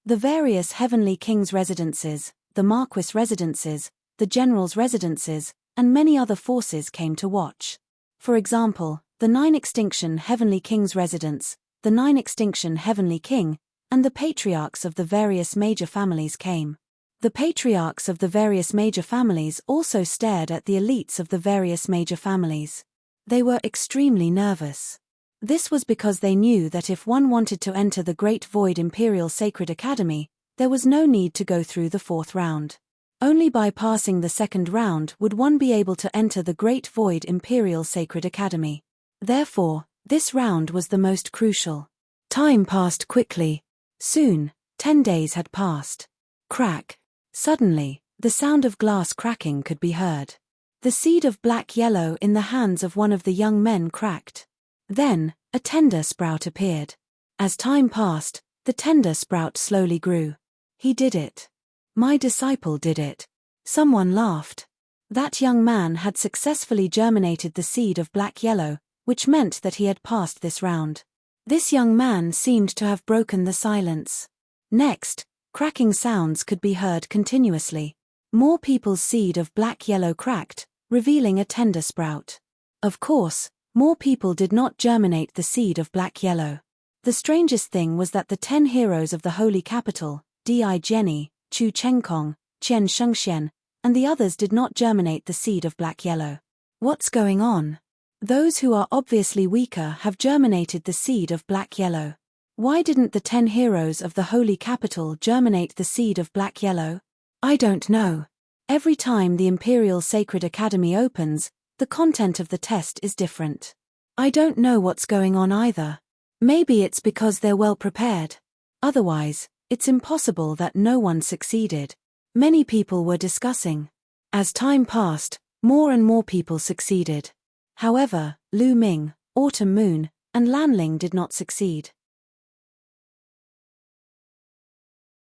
The various Heavenly Kings' residences, the Marquis residences, the General's residences, and many other forces came to watch. For example, the 9 Extinction Heavenly Kings' residence, the 9 Extinction Heavenly King, and the patriarchs of the various major families came. The patriarchs of the various major families also stared at the elites of the various major families. They were extremely nervous. This was because they knew that if one wanted to enter the Great Void Imperial Sacred Academy, there was no need to go through the 4th round. Only by passing the 2nd round would one be able to enter the Great Void Imperial Sacred Academy. Therefore, this round was the most crucial. Time passed quickly. Soon, 10 days had passed. Crack. Suddenly, the sound of glass cracking could be heard. The seed of black-yellow in the hands of one of the young men cracked. Then, a tender sprout appeared. As time passed, the tender sprout slowly grew. He did it. My disciple did it. Someone laughed. That young man had successfully germinated the seed of black-yellow, which meant that he had passed this round. This young man seemed to have broken the silence. Next, cracking sounds could be heard continuously. More people's seed of black-yellow cracked, revealing a tender sprout. Of course, more people did not germinate the seed of black-yellow. The strangest thing was that the 10 heroes of the Holy Capital, Di Jenny, Chu Chengkong, Qian Shengxian, and the others did not germinate the seed of black-yellow. What's going on? Those who are obviously weaker have germinated the seed of black-yellow. Why didn't the 10 heroes of the Holy Capital germinate the seed of black-yellow? I don't know. Every time the Imperial Sacred Academy opens, the content of the test is different. I don't know what's going on either. Maybe it's because they're well prepared. Otherwise, it's impossible that no one succeeded. Many people were discussing. As time passed, more and more people succeeded. However, Lu Ming, Autumn Moon, and Lanling did not succeed.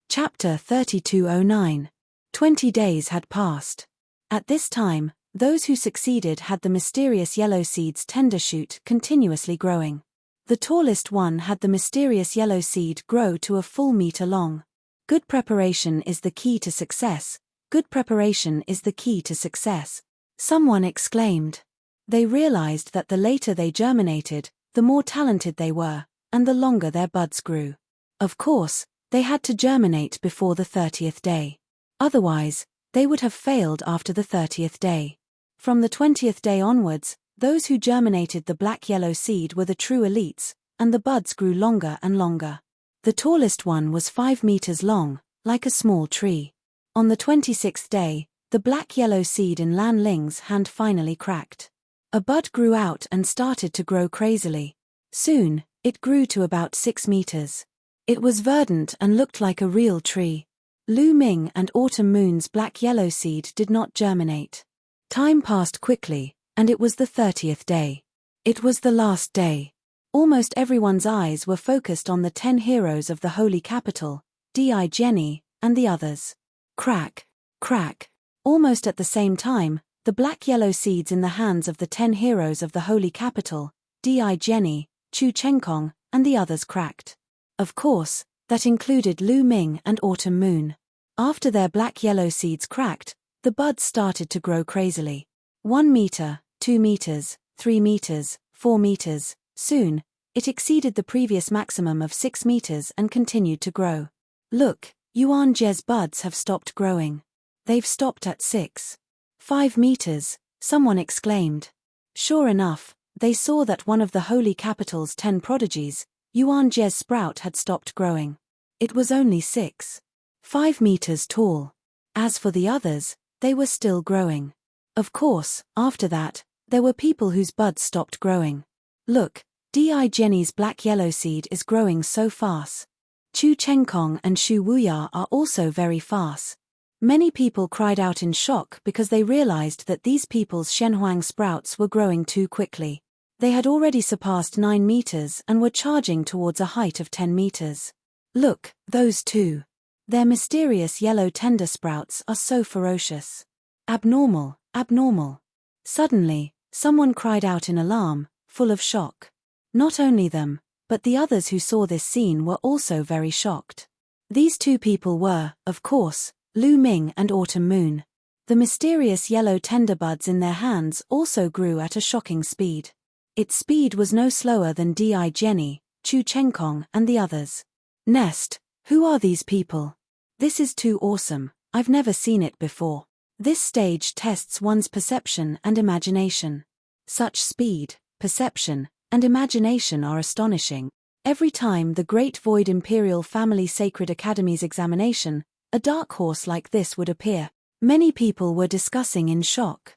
Chapter 3209. 20 days had passed. At this time, those who succeeded had the mysterious yellow seed's tender shoot continuously growing. The tallest one had the mysterious yellow seed grow to a full meter long. Good preparation is the key to success. Good preparation is the key to success. Someone exclaimed. They realized that the later they germinated, the more talented they were, and the longer their buds grew. Of course, they had to germinate before the 30th day. Otherwise, they would have failed after the 30th day. From the 20th day onwards, those who germinated the black-yellow seed were the true elites, and the buds grew longer and longer. The tallest one was 5 meters long, like a small tree. On the 26th day, the black-yellow seed in Lan Ling's hand finally cracked. A bud grew out and started to grow crazily. Soon, it grew to about 6 meters. It was verdant and looked like a real tree. Lu Ming and Autumn Moon's black-yellow seed did not germinate. Time passed quickly, and it was the 30th day. It was the last day. Almost everyone's eyes were focused on the 10 heroes of the Holy Capital, Di Jenny, and the others. Crack, crack. Almost at the same time, the black-yellow seeds in the hands of the 10 heroes of the Holy Capital, Di Jenny, Chu Chengkong, and the others cracked. Of course, that included Lu Ming and Autumn Moon. After their black-yellow seeds cracked, the buds started to grow crazily. 1 meter, 2 meters, 3 meters, 4 meters. Soon, it exceeded the previous maximum of 6 meters and continued to grow. Look, Yuan Jie's buds have stopped growing. They've stopped at 6. 5 meters, someone exclaimed. Sure enough, they saw that one of the Holy Capital's 10 prodigies, Yuan Jie's sprout had stopped growing. It was only 6. 5 meters tall. As for the others, they were still growing. Of course, after that, there were people whose buds stopped growing. Look, Di Jenny's black yellow seed is growing so fast. Chu Chengkong and Shu Wuya are also very fast. Many people cried out in shock because they realized that these people's Shenhuang sprouts were growing too quickly. They had already surpassed 9 meters and were charging towards a height of 10 meters. Look, those two. Their mysterious yellow tender sprouts are so ferocious. Abnormal, abnormal. Suddenly, someone cried out in alarm, full of shock. Not only them, but the others who saw this scene were also very shocked. These two people were, of course, Lu Ming and Autumn Moon. The mysterious yellow tender buds in their hands also grew at a shocking speed. Its speed was no slower than Di Jenny, Chu Chengkong and the others. Nest, who are these people? This is too awesome, I've never seen it before. This stage tests one's perception and imagination. Such speed, perception, and imagination are astonishing. Every time the Great Void Imperial Family Sacred Academy's examination, a dark horse like this would appear. Many people were discussing in shock.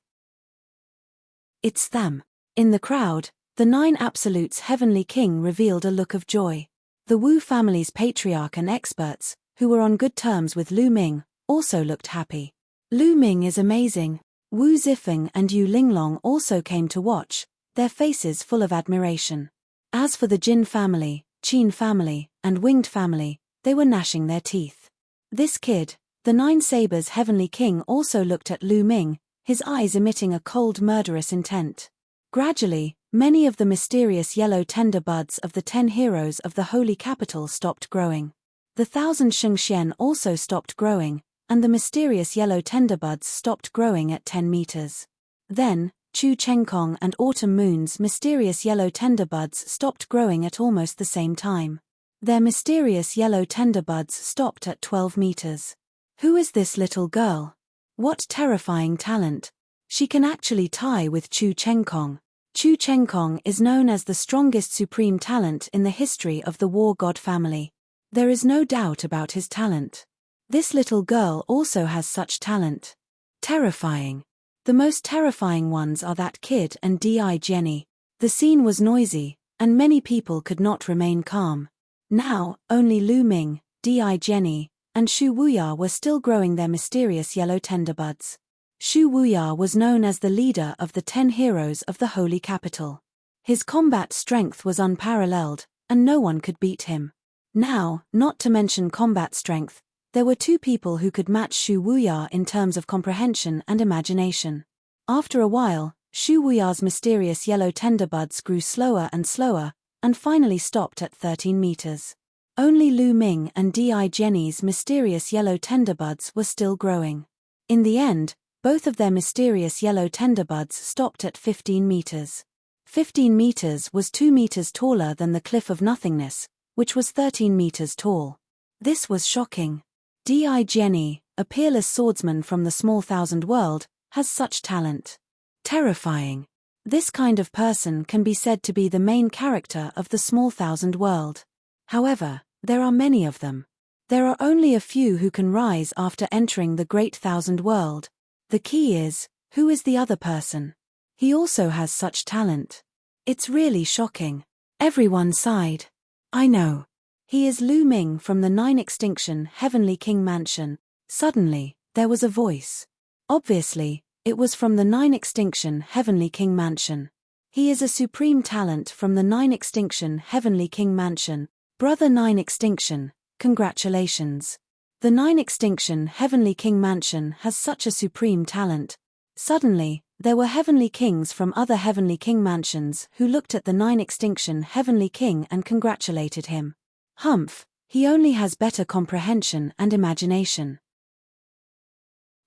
It's them. In the crowd, the 9 Absolutes Heavenly King revealed a look of joy. The Wu family's patriarch and experts, who were on good terms with Lu Ming, also looked happy. Lu Ming is amazing. Wu Zifeng and Yu Linglong also came to watch, their faces full of admiration. As for the Jin family, Qin family, and Winged family, they were gnashing their teeth. This kid, the 9 Sabers Heavenly King, also looked at Lu Ming, his eyes emitting a cold murderous intent. Gradually, many of the mysterious yellow tender buds of the 10 heroes of the holy capital stopped growing. The 1,000 Shengxian also stopped growing, and the mysterious yellow tender buds stopped growing at 10 meters. Then, Chu Chengkong and Autumn Moon's mysterious yellow tender buds stopped growing at almost the same time. Their mysterious yellow tender buds stopped at 12 meters. Who is this little girl? What terrifying talent! She can actually tie with Chu Chengkong. Chu Chengkong is known as the strongest supreme talent in the history of the War God family. There is no doubt about his talent. This little girl also has such talent. Terrifying. The most terrifying ones are that kid and Di Jenny. The scene was noisy, and many people could not remain calm. Now, only Lu Ming, Di Jenny, and Shu Wuya were still growing their mysterious yellow tender buds. Shu Wuya was known as the leader of the 10 heroes of the holy capital. His combat strength was unparalleled, and no one could beat him. Now, not to mention combat strength, there were 2 people who could match Shu Wuya in terms of comprehension and imagination. After a while, Shu Wuya's mysterious yellow tender buds grew slower and slower, and finally stopped at 13 meters. Only Lu Ming and Di Jenny's mysterious yellow tender buds were still growing. In the end, both of their mysterious yellow tender buds stopped at 15 meters. 15 meters was 2 meters taller than the Cliff of Nothingness, which was 13 meters tall. This was shocking. Di Jenny, a peerless swordsman from the small thousand world, has such talent. Terrifying. This kind of person can be said to be the main character of the small thousand world. However, there are many of them. There are only a few who can rise after entering the great thousand world. The key is, who is the other person? He also has such talent. It's really shocking. Everyone sighed. I know. He is Lu Ming from the 9 Extinction Heavenly King Mansion. Suddenly, there was a voice. Obviously, it was from the 9 Extinction Heavenly King Mansion. He is a supreme talent from the 9 Extinction Heavenly King Mansion. Brother 9 Extinction, congratulations. The 9 Extinction Heavenly King Mansion has such a supreme talent. Suddenly, there were Heavenly Kings from other Heavenly King Mansions who looked at the 9 Extinction Heavenly King and congratulated him. Humph, he only has better comprehension and imagination.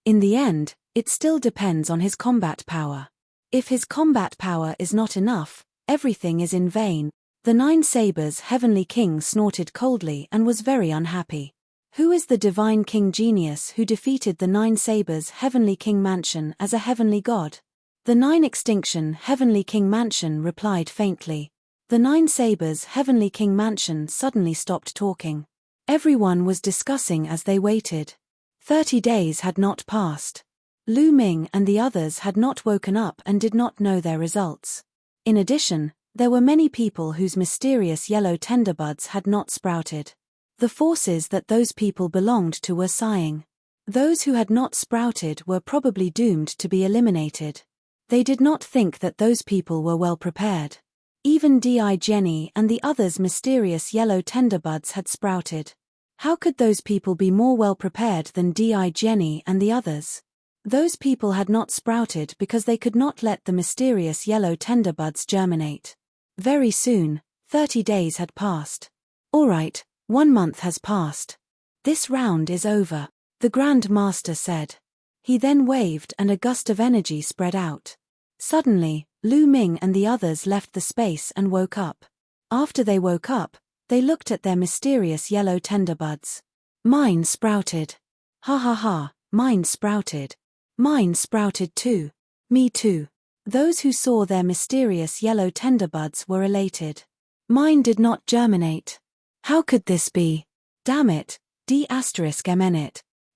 In the end, it still depends on his combat power. If his combat power is not enough, everything is in vain. The 9 Sabers Heavenly King snorted coldly and was very unhappy. Who is the divine king genius who defeated the 9 Sabers Heavenly King Mansion as a heavenly god? The 9 Extinction Heavenly King Mansion replied faintly. The 9 Sabers Heavenly King Mansion suddenly stopped talking. Everyone was discussing as they waited. 30 days had not passed. Lu Ming and the others had not woken up and did not know their results. In addition, there were many people whose mysterious yellow tenderbuds had not sprouted. The forces that those people belonged to were sighing. Those who had not sprouted were probably doomed to be eliminated. They did not think that those people were well prepared. Even Di Jenny and the others' mysterious yellow tenderbuds had sprouted. How could those people be more well prepared than Di Jenny and the others? Those people had not sprouted because they could not let the mysterious yellow tenderbuds germinate. Very soon, 30 days had passed. All right, 1 month has passed. This round is over, the Grand Master said. He then waved and a gust of energy spread out. Suddenly, Lu Ming and the others left the space and woke up. After they woke up, they looked at their mysterious yellow tenderbuds. Mine sprouted. Ha ha ha, mine sprouted. Mine sprouted too. Me too. Those who saw their mysterious yellow tenderbuds were elated. Mine did not germinate. How could this be? Damn it, D*MN.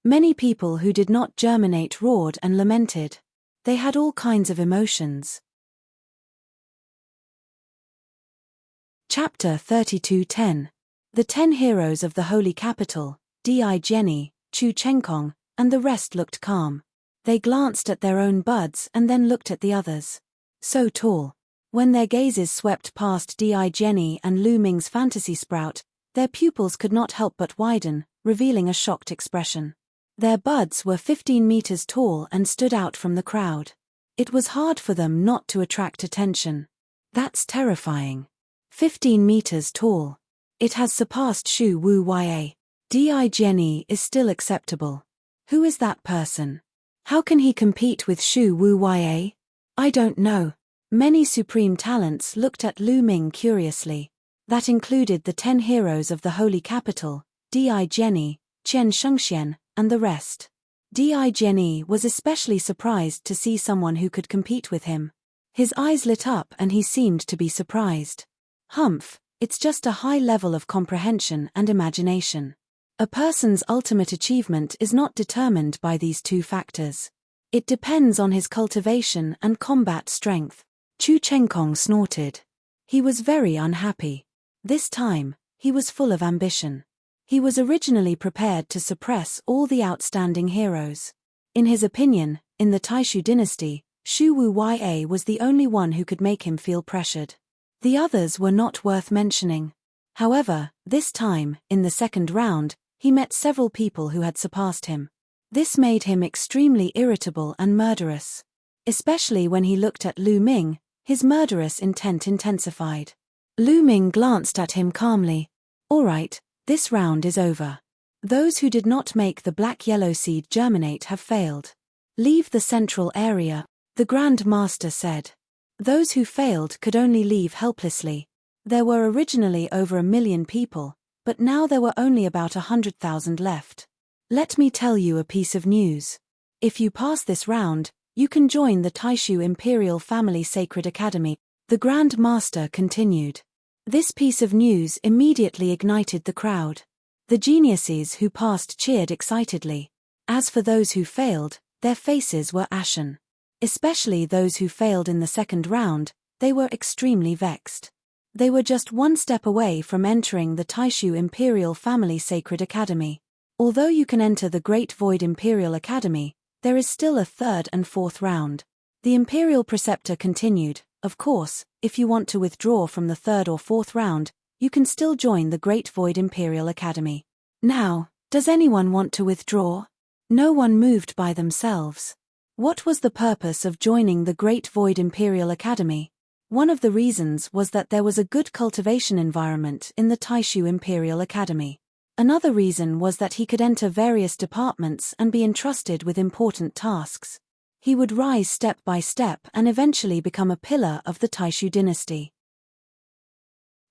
Many people who did not germinate roared and lamented. They had all kinds of emotions. Chapter 32:10. The 10 heroes of the Holy Capital, Di Jenny, Chu Chenkong, and the rest looked calm. They glanced at their own buds and then looked at the others. So tall. When their gazes swept past Di Jenny and Lu Ming's fantasy sprout, their pupils could not help but widen, revealing a shocked expression. Their buds were 15 meters tall and stood out from the crowd. It was hard for them not to attract attention. That's terrifying. 15 meters tall. It has surpassed Shu Wu Ya. Di Jenny is still acceptable. Who is that person? How can he compete with Shu Wu Ya? I don't know. Many supreme talents looked at Lu Ming curiously. That included the 10 heroes of the Holy Capital, Di Jenny, Qian Shengxian, and the rest. Di Jenny was especially surprised to see someone who could compete with him. His eyes lit up and he seemed to be surprised. Humph, it's just a high level of comprehension and imagination. A person's ultimate achievement is not determined by these 2 factors. It depends on his cultivation and combat strength. Chu Chenkong snorted. He was very unhappy. This time, he was full of ambition. He was originally prepared to suppress all the outstanding heroes. In his opinion, in the Taishu dynasty, Shu Wu Ya was the only one who could make him feel pressured. The others were not worth mentioning. However, this time, in the second round, he met several people who had surpassed him. This made him extremely irritable and murderous. Especially when he looked at Lu Ming, his murderous intent intensified. Lu Ming glanced at him calmly. All right, this round is over. Those who did not make the black-yellow seed germinate have failed. Leave the central area, the Grand Master said. Those who failed could only leave helplessly. There were originally over 1 million people, but now there were only about 100,000 left. Let me tell you a piece of news. If you pass this round, you can join the Taishu Imperial Family Sacred Academy, the Grand Master continued. This piece of news immediately ignited the crowd. The geniuses who passed cheered excitedly. As for those who failed, their faces were ashen. Especially those who failed in the second round, they were extremely vexed. They were just 1 step away from entering the Taishu Imperial Family Sacred Academy. Although you can enter the Great Void Imperial Academy, there is still a 3rd and 4th round. The Imperial Preceptor continued, of course, if you want to withdraw from the 3rd or 4th round, you can still join the Great Void Imperial Academy. Now, does anyone want to withdraw? No one moved by themselves. What was the purpose of joining the Great Void Imperial Academy? One of the reasons was that there was a good cultivation environment in the Taishu Imperial Academy. Another reason was that he could enter various departments and be entrusted with important tasks. He would rise step by step and eventually become a pillar of the Taishu dynasty.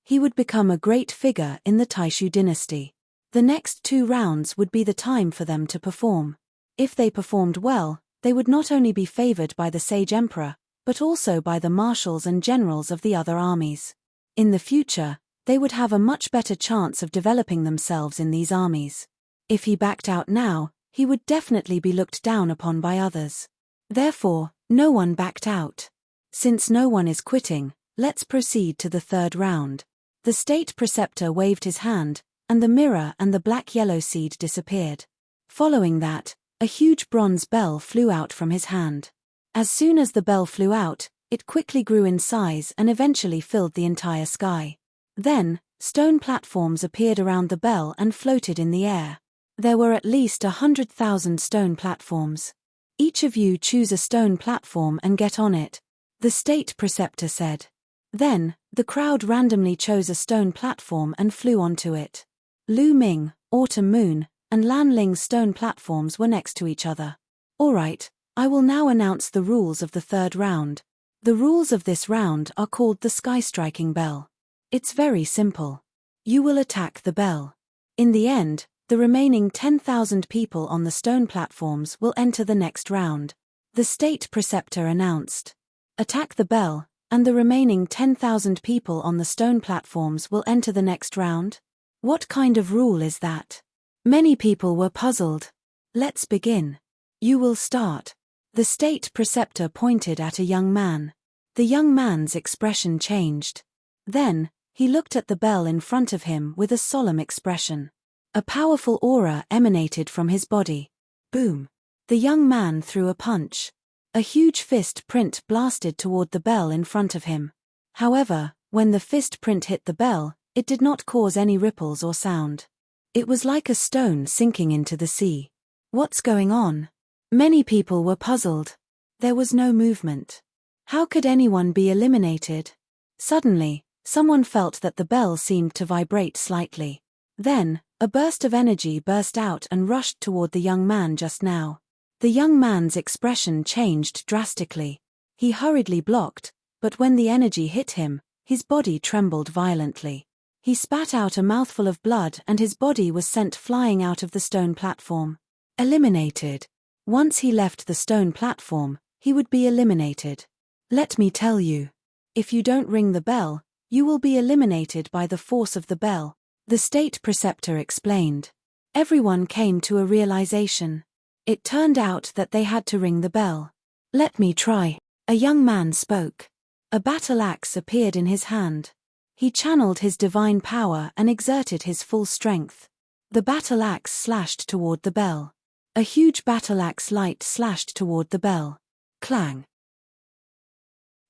He would become a great figure in the Taishu dynasty. The next 2 rounds would be the time for them to perform. If they performed well, they would not only be favored by the Sage Emperor, but also by the marshals and generals of the other armies. In the future, they would have a much better chance of developing themselves in these armies. If he backed out now, he would definitely be looked down upon by others. Therefore, no one backed out. Since no one is quitting, let's proceed to the third round. The state preceptor waved his hand, and the mirror and the black-yellow seed disappeared. Following that, a huge bronze bell flew out from his hand. As soon as the bell flew out, it quickly grew in size and eventually filled the entire sky. Then, stone platforms appeared around the bell and floated in the air. There were at least 100,000 stone platforms. Each of you choose a stone platform and get on it, the state preceptor said. Then, the crowd randomly chose a stone platform and flew onto it. Lu Ming, Autumn Moon, and Lan Ling's stone platforms were next to each other. Alright, I will now announce the rules of the third round. The rules of this round are called the Sky Striking Bell. It's very simple. You will attack the bell. In the end, the remaining 10,000 people on the stone platforms will enter the next round. The state preceptor announced. Attack the bell, and the remaining 10,000 people on the stone platforms will enter the next round? What kind of rule is that? Many people were puzzled. Let's begin. You will start. The state preceptor pointed at a young man. The young man's expression changed. Then, he looked at the bell in front of him with a solemn expression. A powerful aura emanated from his body. Boom! The young man threw a punch. A huge fist print blasted toward the bell in front of him. However, when the fist print hit the bell, it did not cause any ripples or sound. It was like a stone sinking into the sea. What's going on? Many people were puzzled. There was no movement. How could anyone be eliminated? Suddenly, someone felt that the bell seemed to vibrate slightly. Then, a burst of energy burst out and rushed toward the young man just now. The young man's expression changed drastically. He hurriedly blocked, but when the energy hit him, his body trembled violently. He spat out a mouthful of blood and his body was sent flying out of the stone platform. Eliminated. Once he left the stone platform, he would be eliminated. Let me tell you. If you don't ring the bell, you will be eliminated by the force of the bell, the state preceptor explained. Everyone came to a realization. It turned out that they had to ring the bell. Let me try. A young man spoke. A battle axe appeared in his hand. He channeled his divine power and exerted his full strength. The battle axe slashed toward the bell. A huge battle axe light slashed toward the bell. Clang.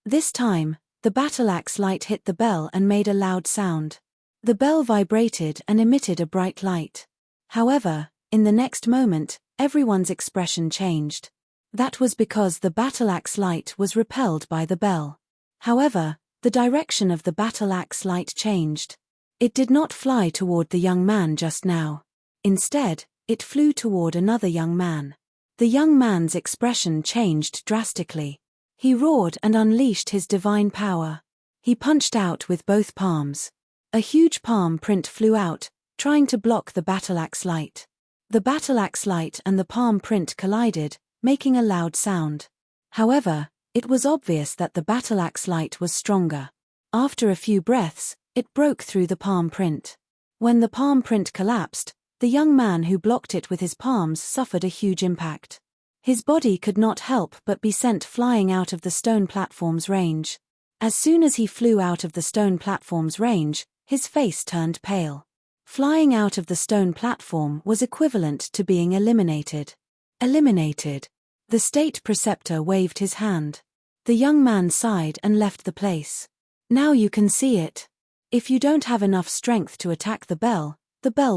This time, the battle axe light hit the bell and made a loud sound. The bell vibrated and emitted a bright light. However, in the next moment, everyone's expression changed. That was because the battle axe light was repelled by the bell. However, the direction of the battle axe light changed. It did not fly toward the young man just now. Instead, it flew toward another young man. The young man's expression changed drastically. He roared and unleashed his divine power. He punched out with both palms. A huge palm print flew out, trying to block the battle axe light. The battle axe light and the palm print collided, making a loud sound. However, it was obvious that the battle axe light was stronger. After a few breaths, it broke through the palm print. When the palm print collapsed, the young man who blocked it with his palms suffered a huge impact. His body could not help but be sent flying out of the stone platform's range. As soon as he flew out of the stone platform's range, his face turned pale. Flying out of the stone platform was equivalent to being eliminated. Eliminated. The state preceptor waved his hand. The young man sighed and left the place. Now you can see it. If you don't have enough strength to attack the bell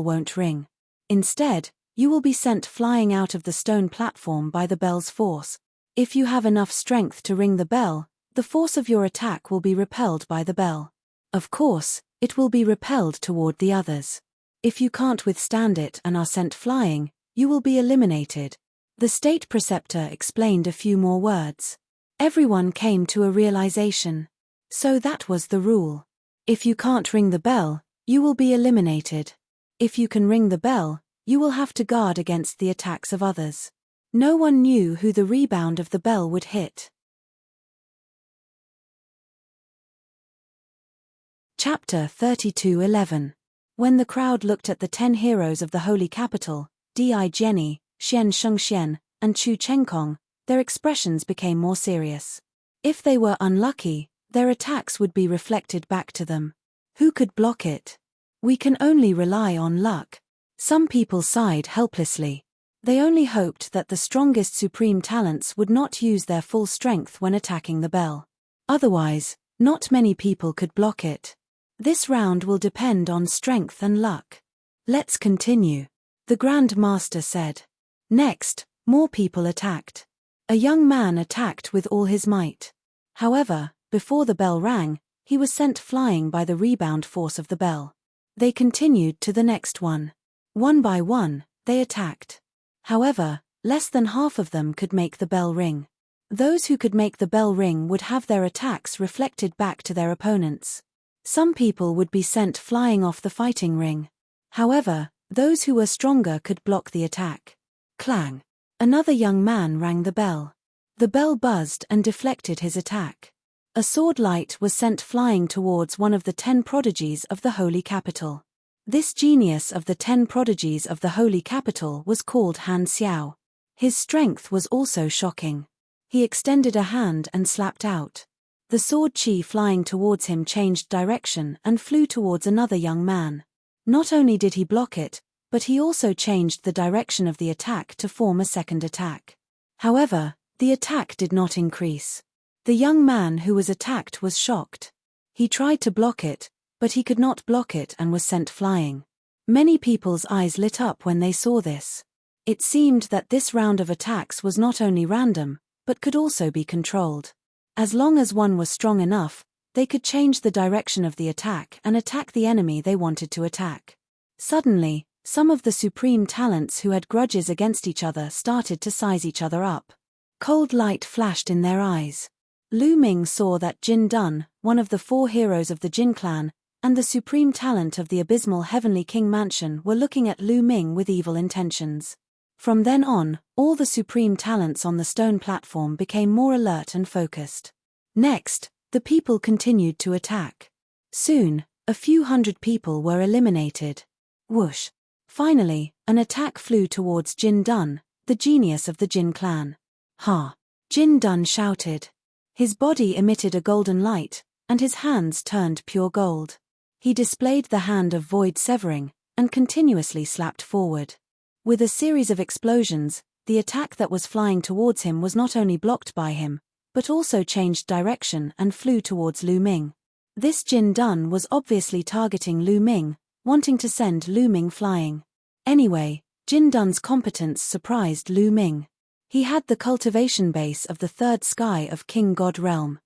won't ring. Instead, you will be sent flying out of the stone platform by the bell's force. If you have enough strength to ring the bell, the force of your attack will be repelled by the bell. Of course, it will be repelled toward the others. If you can't withstand it and are sent flying, you will be eliminated. The state preceptor explained a few more words. Everyone came to a realization. So that was the rule. If you can't ring the bell, you will be eliminated. If you can ring the bell, you will have to guard against the attacks of others. No one knew who the rebound of the bell would hit. Chapter 32:11. When the crowd looked at the 10 heroes of the Holy Capital, Di Jenny, Xian Shengxian, and Chu Chengkong, their expressions became more serious. If they were unlucky, their attacks would be reflected back to them. Who could block it? We can only rely on luck. Some people sighed helplessly. They only hoped that the strongest supreme talents would not use their full strength when attacking the bell. Otherwise, not many people could block it. This round will depend on strength and luck. Let's continue, the Grand Master said. Next, more people attacked. A young man attacked with all his might. However, before the bell rang, he was sent flying by the rebound force of the bell. They continued to the next one. One by one, they attacked. However, less than half of them could make the bell ring. Those who could make the bell ring would have their attacks reflected back to their opponents. Some people would be sent flying off the fighting ring. However, those who were stronger could block the attack. Clang! Another young man rang the bell. The bell buzzed and deflected his attack. A sword light was sent flying towards one of the 10 prodigies of the Holy Capital. This genius of the 10 prodigies of the Holy Capital was called Han Xiao. His strength was also shocking. He extended a hand and slapped out. The sword chi flying towards him changed direction and flew towards another young man. Not only did he block it, but he also changed the direction of the attack to form a second attack. However, the attack did not increase. The young man who was attacked was shocked. He tried to block it, but he could not block it and was sent flying. Many people's eyes lit up when they saw this. It seemed that this round of attacks was not only random, but could also be controlled. As long as one was strong enough, they could change the direction of the attack and attack the enemy they wanted to attack. Suddenly, some of the supreme talents who had grudges against each other started to size each other up. Cold light flashed in their eyes. Lu Ming saw that Jin Dun, one of the 4 heroes of the Jin clan, and the supreme talent of the abysmal Heavenly King Mansion were looking at Lu Ming with evil intentions. From then on, all the supreme talents on the stone platform became more alert and focused. Next, the people continued to attack. Soon, a few hundred people were eliminated. Whoosh! Finally, an attack flew towards Jin Dun, the genius of the Jin clan. Ha! Jin Dun shouted. His body emitted a golden light, and his hands turned pure gold. He displayed the hand of void severing, and continuously slapped forward. With a series of explosions, the attack that was flying towards him was not only blocked by him, but also changed direction and flew towards Lu Ming. This Jin Dun was obviously targeting Lu Ming, wanting to send Lu Ming flying. Anyway, Jin Dun's competence surprised Lu Ming. He had the cultivation base of the 3rd sky of King God Realm.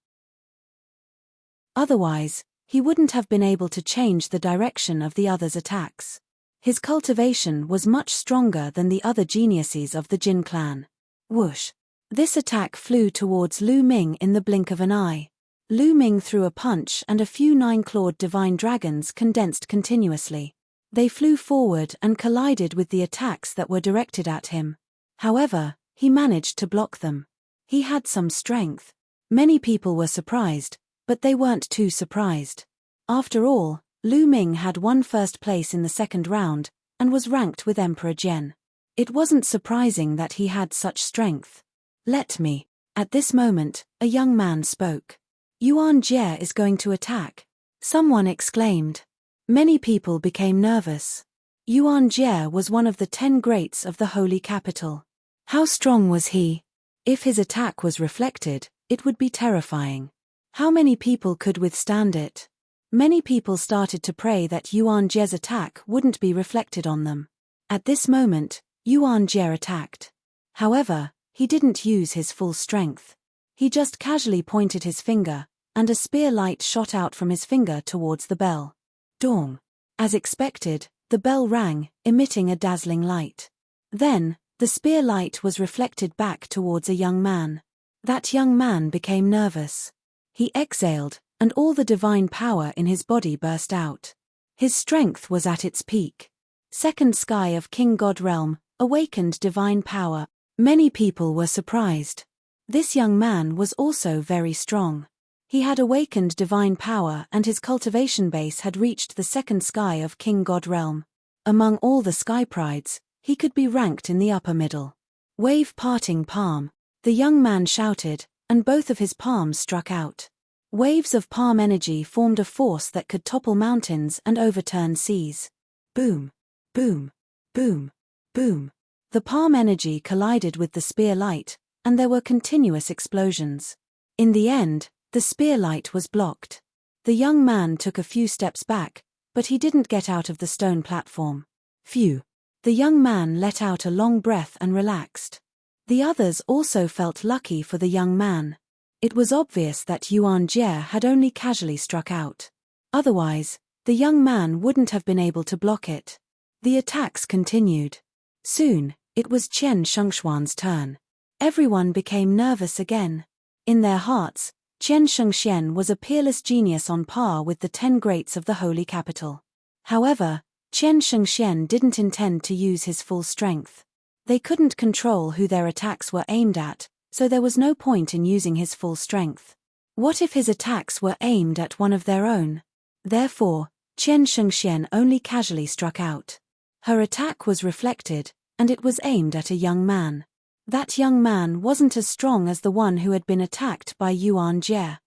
Otherwise, he wouldn't have been able to change the direction of the others' attacks. His cultivation was much stronger than the other geniuses of the Jin clan. Whoosh! This attack flew towards Lu Ming in the blink of an eye. Lu Ming threw a punch and a few 9-clawed divine dragons condensed continuously. They flew forward and collided with the attacks that were directed at him. However, he managed to block them. He had some strength. Many people were surprised, but they weren't too surprised. After all, Lu Ming had won first place in the second round, and was ranked with Emperor Jian. It wasn't surprising that he had such strength. Let me. At this moment, a young man spoke. Yuan Jie is going to attack. Someone exclaimed. Many people became nervous. Yuan Jie was one of the 10 greats of the Holy Capital. How strong was he? If his attack was reflected, it would be terrifying. How many people could withstand it? Many people started to pray that Yuan Jie's attack wouldn't be reflected on them. At this moment, Yuan Jie attacked. However, he didn't use his full strength. He just casually pointed his finger, and a spear light shot out from his finger towards the bell. Dong! As expected, the bell rang, emitting a dazzling light. Then, the spear light was reflected back towards a young man. That young man became nervous. He exhaled, and all the divine power in his body burst out. His strength was at its peak. Second sky of King God Realm, awakened divine power. Many people were surprised. This young man was also very strong. He had awakened divine power and his cultivation base had reached the second sky of King God Realm. Among all the sky prides, He could be ranked in the upper middle. Wave parting palm. The young man shouted, and both of his palms struck out. Waves of palm energy formed a force that could topple mountains and overturn seas. Boom, boom, boom, boom. The palm energy collided with the spear light, and there were continuous explosions. In the end, the spear light was blocked. The young man took a few steps back, but he didn't get out of the stone platform. Phew. The young man let out a long breath and relaxed. The others also felt lucky for the young man. It was obvious that Yuan Jie had only casually struck out. Otherwise, the young man wouldn't have been able to block it. The attacks continued. Soon, it was Qian Shengshuan's turn. Everyone became nervous again. In their hearts, Qian Shengxian was a peerless genius on par with the 10 greats of the holy capital. However, Qian Shengxian didn't intend to use his full strength. They couldn't control who their attacks were aimed at, so there was no point in using his full strength. What if his attacks were aimed at one of their own? Therefore, Qian Shengxian only casually struck out. Her attack was reflected, and it was aimed at a young man. That young man wasn't as strong as the one who had been attacked by Yuan Jie.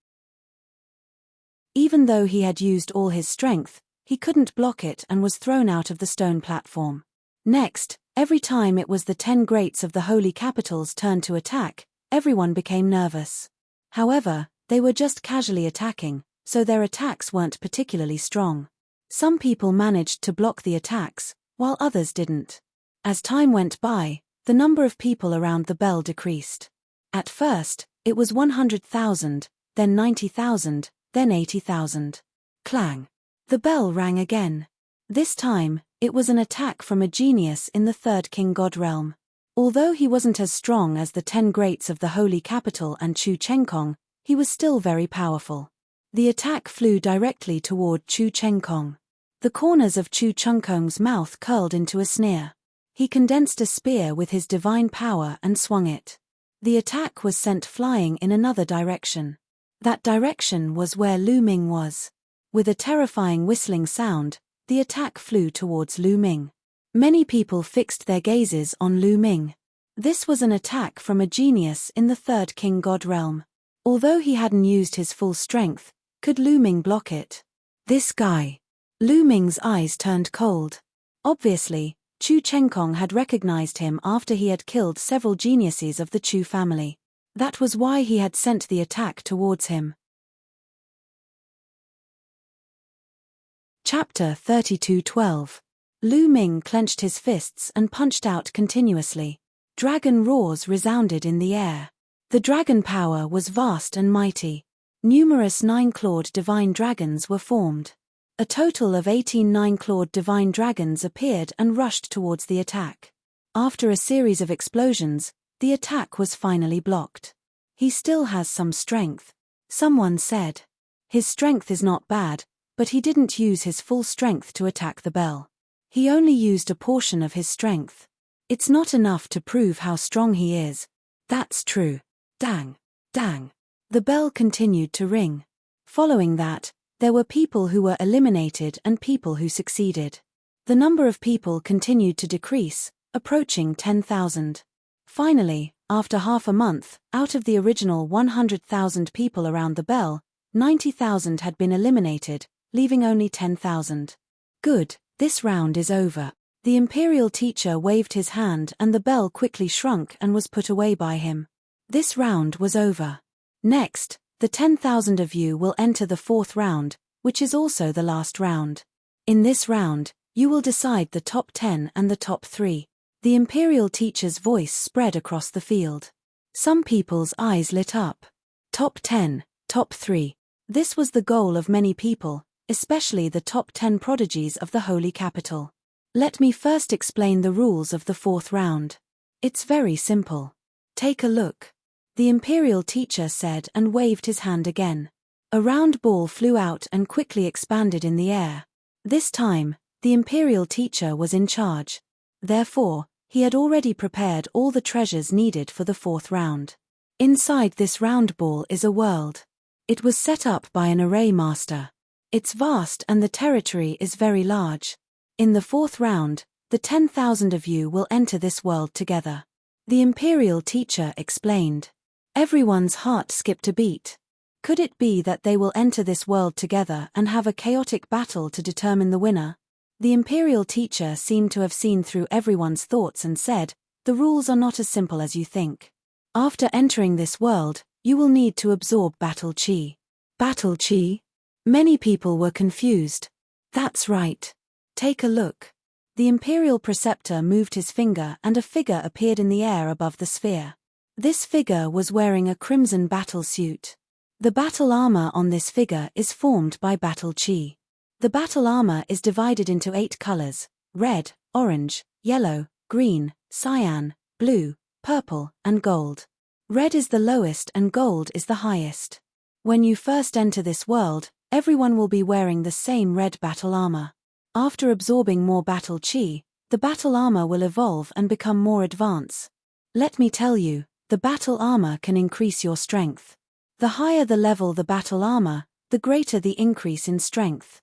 Even though he had used all his strength, he couldn't block it and was thrown out of the stone platform. Next, every time it was the 10 greats of the holy capital's turn to attack, everyone became nervous. However, they were just casually attacking, so their attacks weren't particularly strong. Some people managed to block the attacks, while others didn't. As time went by, the number of people around the bell decreased. At first, it was 100,000, then 90,000, then 80,000. Clang. The bell rang again. This time, it was an attack from a genius in the third king god realm. Although he wasn't as strong as the 10 greats of the holy capital and Chu Chengkong, he was still very powerful. The attack flew directly toward Chu Chengkong. The corners of Chu Chengkong's mouth curled into a sneer. He condensed a spear with his divine power and swung it. The attack was sent flying in another direction. That direction was where Lu Ming was. With a terrifying whistling sound, the attack flew towards Lu Ming. Many people fixed their gazes on Lu Ming. This was an attack from a genius in the third king god realm. Although he hadn't used his full strength, could Lu Ming block it? This guy. Lu Ming's eyes turned cold. Obviously, Chu Chengkong had recognized him after he had killed several geniuses of the Chu family. That was why he had sent the attack towards him. Chapter 32:12. Lu Ming clenched his fists and punched out continuously. Dragon roars resounded in the air. The dragon power was vast and mighty. Numerous 9-clawed divine dragons were formed. A total of 18 9-clawed divine dragons appeared and rushed towards the attack. After a series of explosions, the attack was finally blocked. He still has some strength, someone said. His strength is not bad, but he didn't use his full strength to attack the bell. He only used a portion of his strength. It's not enough to prove how strong he is. That's true. Dang, dang. The bell continued to ring. Following that, there were people who were eliminated and people who succeeded. The number of people continued to decrease, approaching 10,000. Finally, after half a month, out of the original 100,000 people around the bell, 90,000 had been eliminated, leaving only 10,000. Good, this round is over. The imperial teacher waved his hand and the bell quickly shrunk and was put away by him. This round was over. Next, the 10,000 of you will enter the 4th round, which is also the last round. In this round, you will decide the top 10 and the top 3. The imperial teacher's voice spread across the field. Some people's eyes lit up. Top 10, top 3. This was the goal of many people, especially the top 10 prodigies of the holy capital. Let me first explain the rules of the 4th round. It's very simple. Take a look. The imperial teacher said and waved his hand again. A round ball flew out and quickly expanded in the air. This time, the imperial teacher was in charge. Therefore, he had already prepared all the treasures needed for the 4th round. Inside this round ball is a world. It was set up by an array master. It's vast and the territory is very large. In the 4th round, The 10,000 of you will enter this world together. The Imperial teacher explained. Everyone's heart skipped a beat. Could it be that they will enter this world together and have a chaotic battle to determine the winner? The Imperial teacher seemed to have seen through everyone's thoughts and said, "The rules are not as simple as you think. After entering this world, you will need to absorb battle chi." Battle chi? Many people were confused. That's right. Take a look. The Imperial preceptor moved his finger and a figure appeared in the air above the sphere. This figure was wearing a crimson battle suit. The battle armor on this figure is formed by battle chi. The battle armor is divided into 8 colors: red, orange, yellow, green, cyan, blue, purple, and gold. Red is the lowest and gold is the highest. When you first enter this world, everyone will be wearing the same red battle armor. After absorbing more battle chi, the battle armor will evolve and become more advanced. Let me tell you, the battle armor can increase your strength. The higher the level the battle armor, the greater the increase in strength.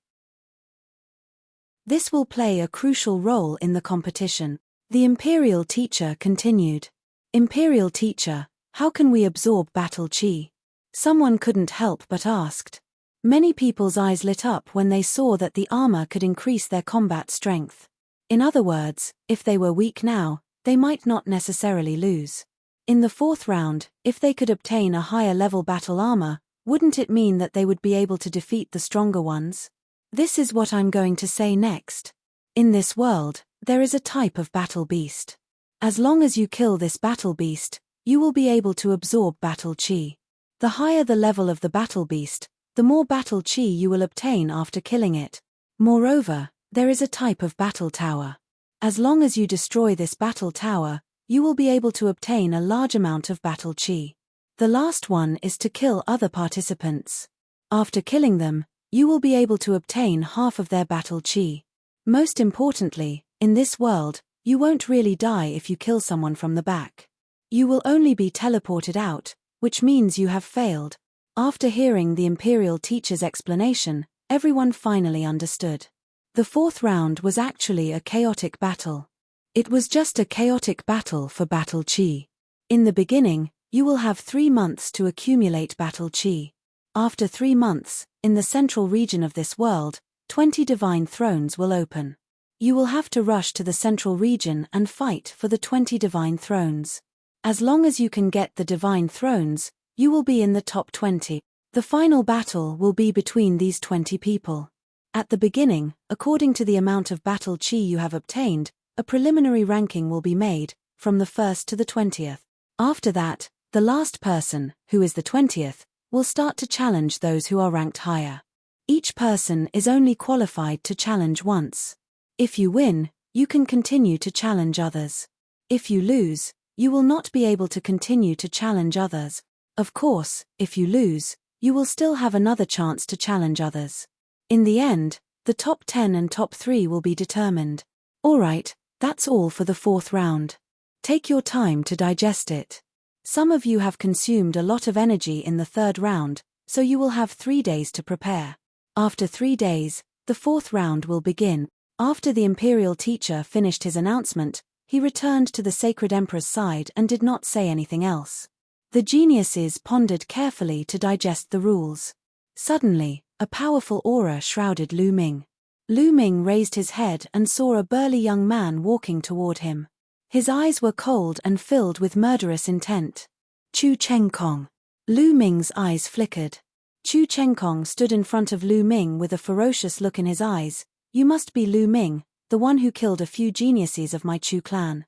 This will play a crucial role in the competition. The Imperial teacher continued. Imperial teacher, how can we absorb battle chi? Someone couldn't help but asked. Many people's eyes lit up when they saw that the armor could increase their combat strength. In other words, if they were weak now, they might not necessarily lose. In the 4th round, if they could obtain a higher level battle armor, wouldn't it mean that they would be able to defeat the stronger ones? This is what I'm going to say next. In this world, there is a type of battle beast. As long as you kill this battle beast, you will be able to absorb battle chi. The higher the level of the battle beast, the more battle chi you will obtain after killing it. Moreover, there is a type of battle tower. As long as you destroy this battle tower, you will be able to obtain a large amount of battle chi. The last one is to kill other participants. After killing them, you will be able to obtain half of their battle chi. Most importantly, in this world, you won't really die if you kill someone from the back. You will only be teleported out, which means you have failed. After hearing the Imperial teacher's explanation, everyone finally understood. The 4th round was actually a chaotic battle. It was just a chaotic battle for battle chi. In the beginning, you will have 3 months to accumulate battle chi. After 3 months, in the central region of this world, 20 divine thrones will open. You will have to rush to the central region and fight for the 20 divine thrones. As long as you can get the divine thrones, you will be in the top 20. The final battle will be between these 20 people. At the beginning, according to the amount of battle chi you have obtained, a preliminary ranking will be made, from the 1st to the 20th. After that, the last person, who is the 20th, will start to challenge those who are ranked higher. Each person is only qualified to challenge once. If you win, you can continue to challenge others. If you lose, you will not be able to continue to challenge others. Of course, if you lose, you will still have another chance to challenge others. In the end, the top 10 and top 3 will be determined. Alright, that's all for the 4th round. Take your time to digest it. Some of you have consumed a lot of energy in the 3rd round, so you will have 3 days to prepare. After 3 days, the 4th round will begin. After the Imperial teacher finished his announcement, he returned to the Sacred Emperor's side and did not say anything else. The geniuses pondered carefully to digest the rules. Suddenly, a powerful aura shrouded Lu Ming. Lu Ming raised his head and saw a burly young man walking toward him. His eyes were cold and filled with murderous intent. Chu Chengkong. Lu Ming's eyes flickered. Chu Chengkong stood in front of Lu Ming with a ferocious look in his eyes. You must be Lu Ming, the one who killed a few geniuses of my Chu clan.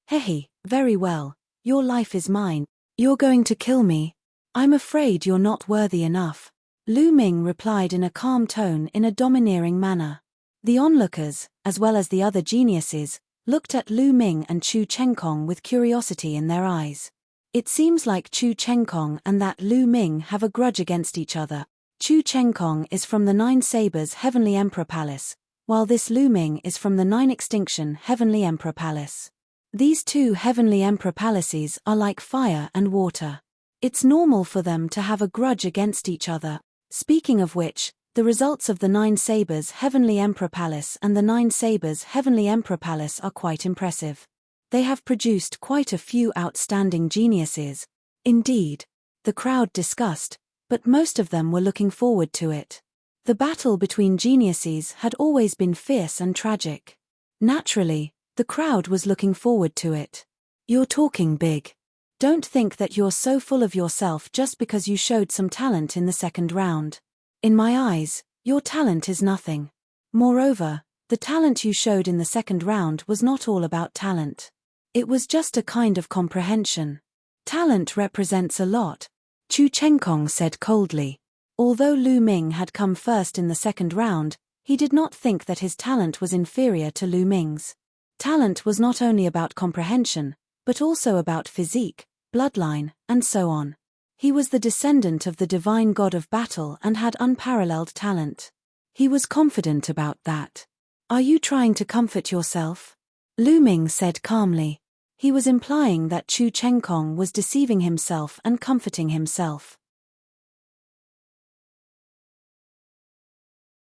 Hehe, very well. Your life is mine. You're going to kill me? I'm afraid you're not worthy enough. Lu Ming replied in a calm tone in a domineering manner. The onlookers, as well as the other geniuses, looked at Lu Ming and Chu Chengkong with curiosity in their eyes. It seems like Chu Chengkong and that Lu Ming have a grudge against each other. Chu Chengkong is from the 9 Sabers Heavenly Emperor Palace, while this Lu Ming is from the 9 Extinction Heavenly Emperor Palace. These 2 Heavenly Emperor Palaces are like fire and water. It's normal for them to have a grudge against each other. Speaking of which, The results of the 9 Sabres Heavenly Emperor Palace and the 9 Sabres Heavenly Emperor Palace are quite impressive. They have produced quite a few outstanding geniuses. Indeed, the crowd discussed, but most of them were looking forward to it. The battle between geniuses had always been fierce and tragic. Naturally, the crowd was looking forward to it. You're talking big. Don't think that you're so full of yourself just because you showed some talent in the second round. In my eyes, your talent is nothing. Moreover, the talent you showed in the second round was not all about talent. It was just a kind of comprehension. Talent represents a lot, Chu Chengkong said coldly. Although Lu Ming had come first in the second round, he did not think that his talent was inferior to Lu Ming's. Talent was not only about comprehension, but also about physique, bloodline, and so on. He was the descendant of the divine god of battle and had unparalleled talent. He was confident about that. Are you trying to comfort yourself? Lu Ming said calmly. He was implying that Chu Chengkong was deceiving himself and comforting himself.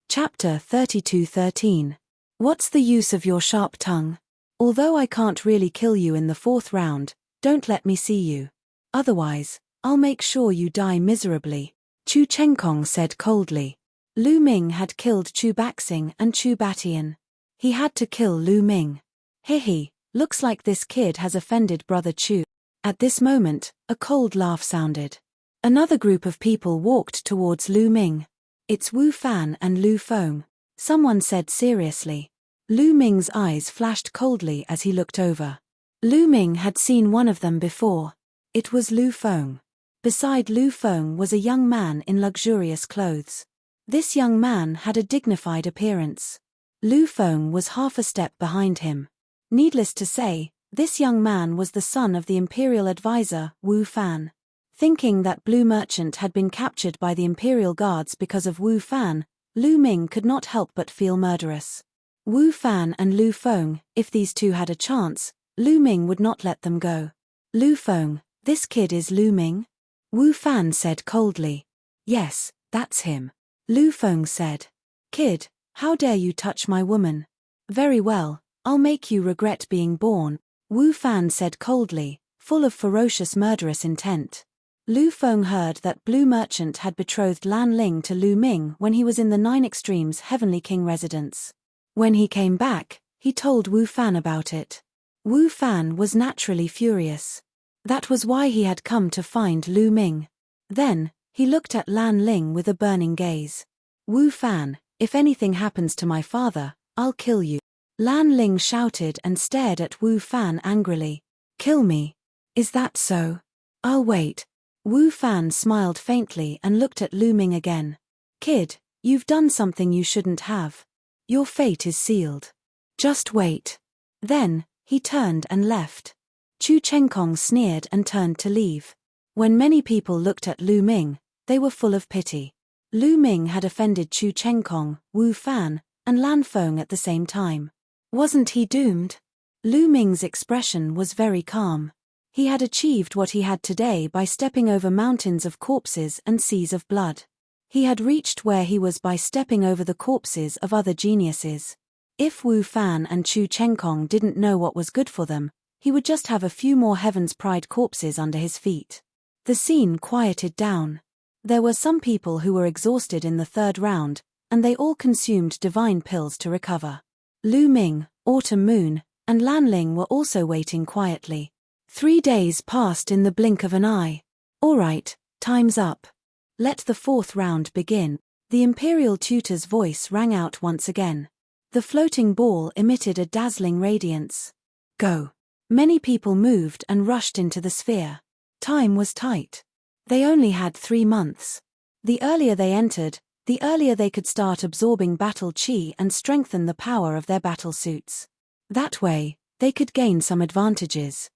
Chapter 32:13. What's the use of your sharp tongue? Although I can't really kill you in the 4th round, don't let me see you. Otherwise, I'll make sure you die miserably, Chu Chengkong said coldly. Lu Ming had killed Chu Baxing and Chu Batian. He had to kill Lu Ming. Hehe, looks like this kid has offended Brother Chu. At this moment, a cold laugh sounded. Another group of people walked towards Lu Ming. It's Wu Fan and Lu Feng, someone said seriously. Lu Ming's eyes flashed coldly as he looked over. Lu Ming had seen one of them before. It was Lu Feng. Beside Lu Feng was a young man in luxurious clothes. This young man had a dignified appearance. Lu Feng was half a step behind him. Needless to say, this young man was the son of the imperial advisor, Wu Fan. Thinking that Blue Merchant had been captured by the imperial guards because of Wu Fan, Lu Ming could not help but feel murderous. Wu Fan and Lu Feng, if these two had a chance, Lu Ming would not let them go. Lu Feng, this kid is Lu Ming? Wu Fan said coldly. Yes, that's him. Lu Feng said. Kid, how dare you touch my woman? Very well, I'll make you regret being born, Wu Fan said coldly, full of ferocious murderous intent. Lu Feng heard that Blue Merchant had betrothed Lan Ling to Lu Ming when he was in the 9 Extremes Heavenly King residence. When he came back, he told Wu Fan about it. Wu Fan was naturally furious. That was why he had come to find Lu Ming. Then, he looked at Lan Ling with a burning gaze. Wu Fan, if anything happens to my father, I'll kill you. Lan Ling shouted and stared at Wu Fan angrily. Kill me? Is that so? I'll wait. Wu Fan smiled faintly and looked at Lu Ming again. Kid, you've done something you shouldn't have. Your fate is sealed. Just wait. Then, he turned and left. Chu Chengkong sneered and turned to leave. When many people looked at Lu Ming, they were full of pity. Lu Ming had offended Chu Chengkong, Wu Fan, and Lan Feng at the same time. Wasn't he doomed? Lu Ming's expression was very calm. He had achieved what he had today by stepping over mountains of corpses and seas of blood. He had reached where he was by stepping over the corpses of other geniuses. If Wu Fan and Chu Chengkong didn't know what was good for them, he would just have a few more Heaven's Pride corpses under his feet. The scene quieted down. There were some people who were exhausted in the 3rd round, and they all consumed divine pills to recover. Lu Ming, Autumn Moon, and Lan Ling were also waiting quietly. 3 days passed in the blink of an eye. All right, time's up. Let the 4th round begin. The imperial tutor's voice rang out once again. The floating ball emitted a dazzling radiance. Go. Many people moved and rushed into the sphere. Time was tight. They only had 3 months. The earlier they entered, the earlier they could start absorbing battle chi and strengthen the power of their battle suits. That way, they could gain some advantages.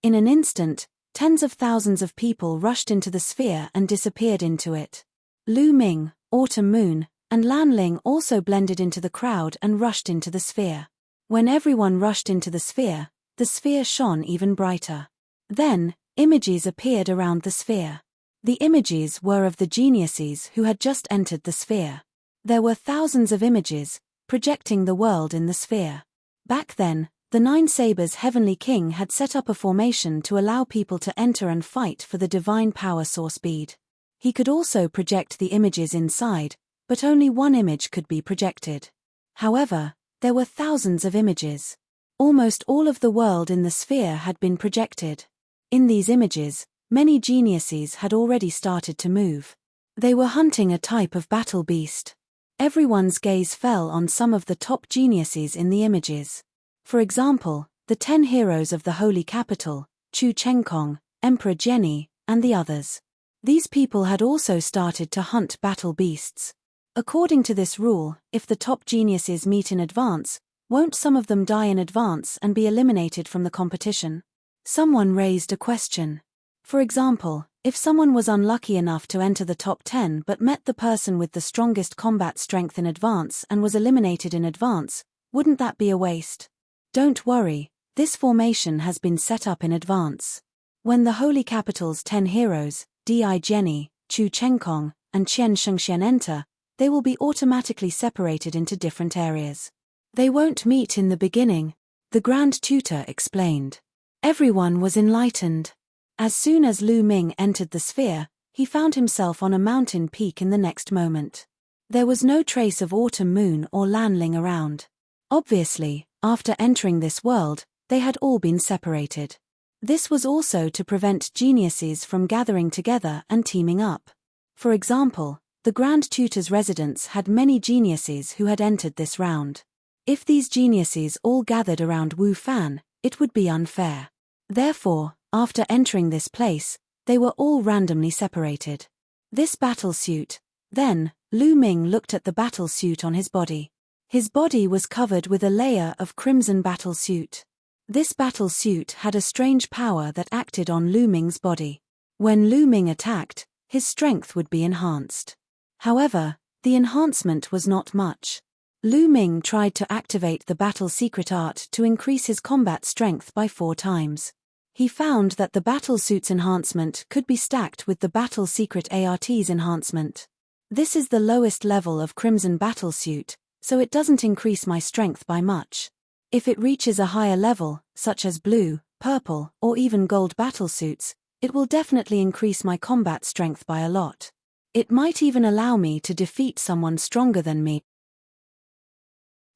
In an instant, tens of thousands of people rushed into the sphere and disappeared into it. Lu Ming, Autumn Moon, and Lan Ling also blended into the crowd and rushed into the sphere. When everyone rushed into the sphere shone even brighter. Then, images appeared around the sphere. The images were of the geniuses who had just entered the sphere. There were thousands of images, projecting the world in the sphere. Back then, the Nine Sabers' heavenly king had set up a formation to allow people to enter and fight for the divine power source bead. He could also project the images inside, but only one image could be projected. However, there were thousands of images. Almost all of the world in the sphere had been projected. In these images, many geniuses had already started to move. They were hunting a type of battle beast. Everyone's gaze fell on some of the top geniuses in the images. For example, the 10 heroes of the Holy Capital, Chu Chengkong, Emperor Jenny, and the others. These people had also started to hunt battle beasts. According to this rule, if the top geniuses meet in advance, won't some of them die in advance and be eliminated from the competition? Someone raised a question. For example, if someone was unlucky enough to enter the top 10 but met the person with the strongest combat strength in advance and was eliminated in advance, wouldn't that be a waste? Don't worry, this formation has been set up in advance. When the Holy Capital's 10 heroes, Di Jenny, Chu Chengkong, and Qian Shengxian enter, they will be automatically separated into different areas. They won't meet in the beginning, the Grand Tutor explained. Everyone was enlightened. As soon as Lu Ming entered the sphere, he found himself on a mountain peak in the next moment. There was no trace of autumn moon or Lanling around. Obviously, after entering this world, they had all been separated. This was also to prevent geniuses from gathering together and teaming up. For example, the Grand Tutor's residence had many geniuses who had entered this round. If these geniuses all gathered around Wu Fan, it would be unfair. Therefore, after entering this place, they were all randomly separated. This battle suit. Then, Lu Ming looked at the battle suit on his body. His body was covered with a layer of crimson battle suit. This battle suit had a strange power that acted on Lu Ming's body. When Lu Ming attacked, his strength would be enhanced. However, the enhancement was not much. Lu Ming tried to activate the battle secret art to increase his combat strength by 4 times. He found that the battle suit's enhancement could be stacked with the battle secret ART's enhancement. This is the lowest level of crimson battle suit, so it doesn't increase my strength by much. If it reaches a higher level, such as blue, purple, or even gold battle suits, it will definitely increase my combat strength by a lot. It might even allow me to defeat someone stronger than me.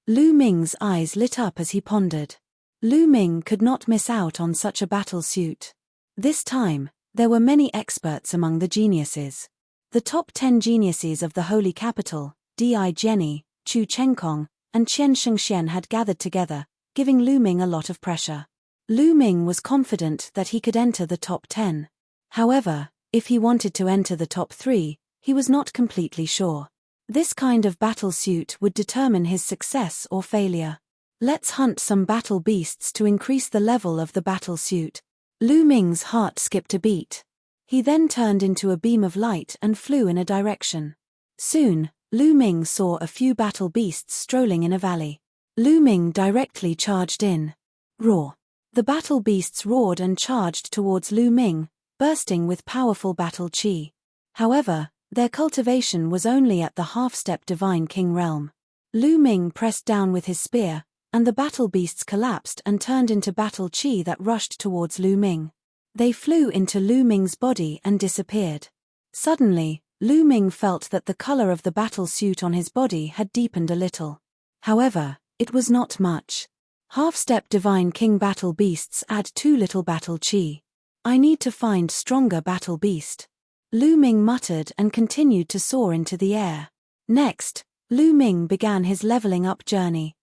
Lu Ming's eyes lit up as he pondered. Lu Ming could not miss out on such a battle suit. This time, there were many experts among the geniuses. The top 10 geniuses of the Holy Capital, Di Jenny, Chu Chengkong, and Qian Shengxian had gathered together, giving Lu Ming a lot of pressure. Lu Ming was confident that he could enter the top 10. However, if he wanted to enter the top 3, he was not completely sure. This kind of battle suit would determine his success or failure. Let's hunt some battle beasts to increase the level of the battle suit. Lu Ming's heart skipped a beat. He then turned into a beam of light and flew in a direction. Soon, Lu Ming saw a few battle beasts strolling in a valley. Lu Ming directly charged in. Roar! The battle beasts roared and charged towards Lu Ming, bursting with powerful battle chi. However, their cultivation was only at the half-step divine king realm. Lu Ming pressed down with his spear, and the battle beasts collapsed and turned into battle chi that rushed towards Lu Ming. They flew into Lu Ming's body and disappeared. Suddenly, Lu Ming felt that the color of the battle suit on his body had deepened a little. However, it was not much. Half-step divine king battle beasts add too little battle chi. I need to find stronger battle beast. Lu Ming muttered and continued to soar into the air. Next, Lu Ming began his leveling up journey.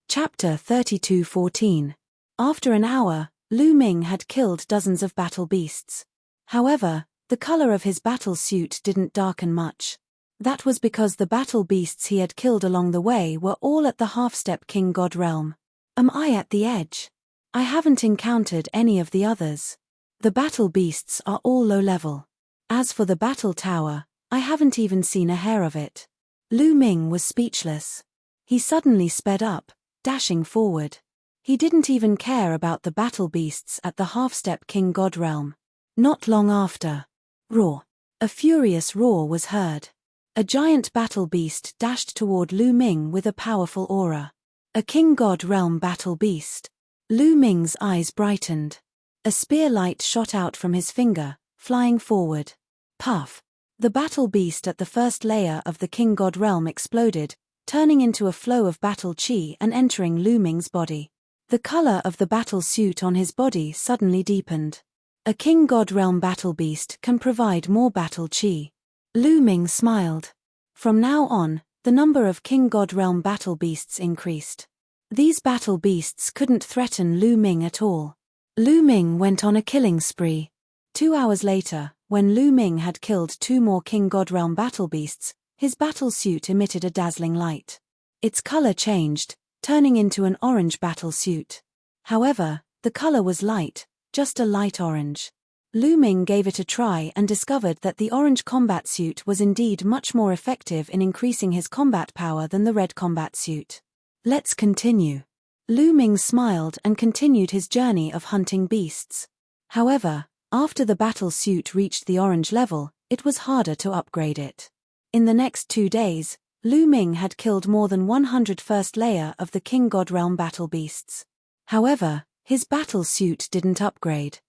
Chapter 32:14. After an hour, Lu Ming had killed dozens of battle beasts. However, the color of his battle suit didn't darken much. That was because the battle beasts he had killed along the way were all at the half-step king god realm. Am I at the edge? I haven't encountered any of the others. The battle beasts are all low level. As for the battle tower, I haven't even seen a hair of it. Lu Ming was speechless. He suddenly sped up, dashing forward. He didn't even care about the battle beasts at the half-step king god realm. Not long after. Roar. A furious roar was heard. A giant battle beast dashed toward Lu Ming with a powerful aura. A king god realm battle beast. Lu Ming's eyes brightened. A spear light shot out from his finger, flying forward. Puff. The battle beast at the first layer of the king god realm exploded, turning into a flow of battle chi and entering Lu Ming's body. The color of the battle suit on his body suddenly deepened. A king god realm battle beast can provide more battle chi. Lu Ming smiled. From now on, the number of king god realm battle beasts increased. These battle beasts couldn't threaten Lu Ming at all. Lu Ming went on a killing spree. 2 hours later, when Lu Ming had killed 2 more king god realm battle beasts, his battle suit emitted a dazzling light. Its color changed, turning into an orange battle suit. However, the color was light, just a light orange. Lu Ming gave it a try and discovered that the orange combat suit was indeed much more effective in increasing his combat power than the red combat suit. Let's continue. Lu Ming smiled and continued his journey of hunting beasts. However, after the battle suit reached the orange level, it was harder to upgrade it. In the next 2 days, Lu Ming had killed more than 100 first layer of the king god realm battle beasts. However, his battle suit didn't upgrade.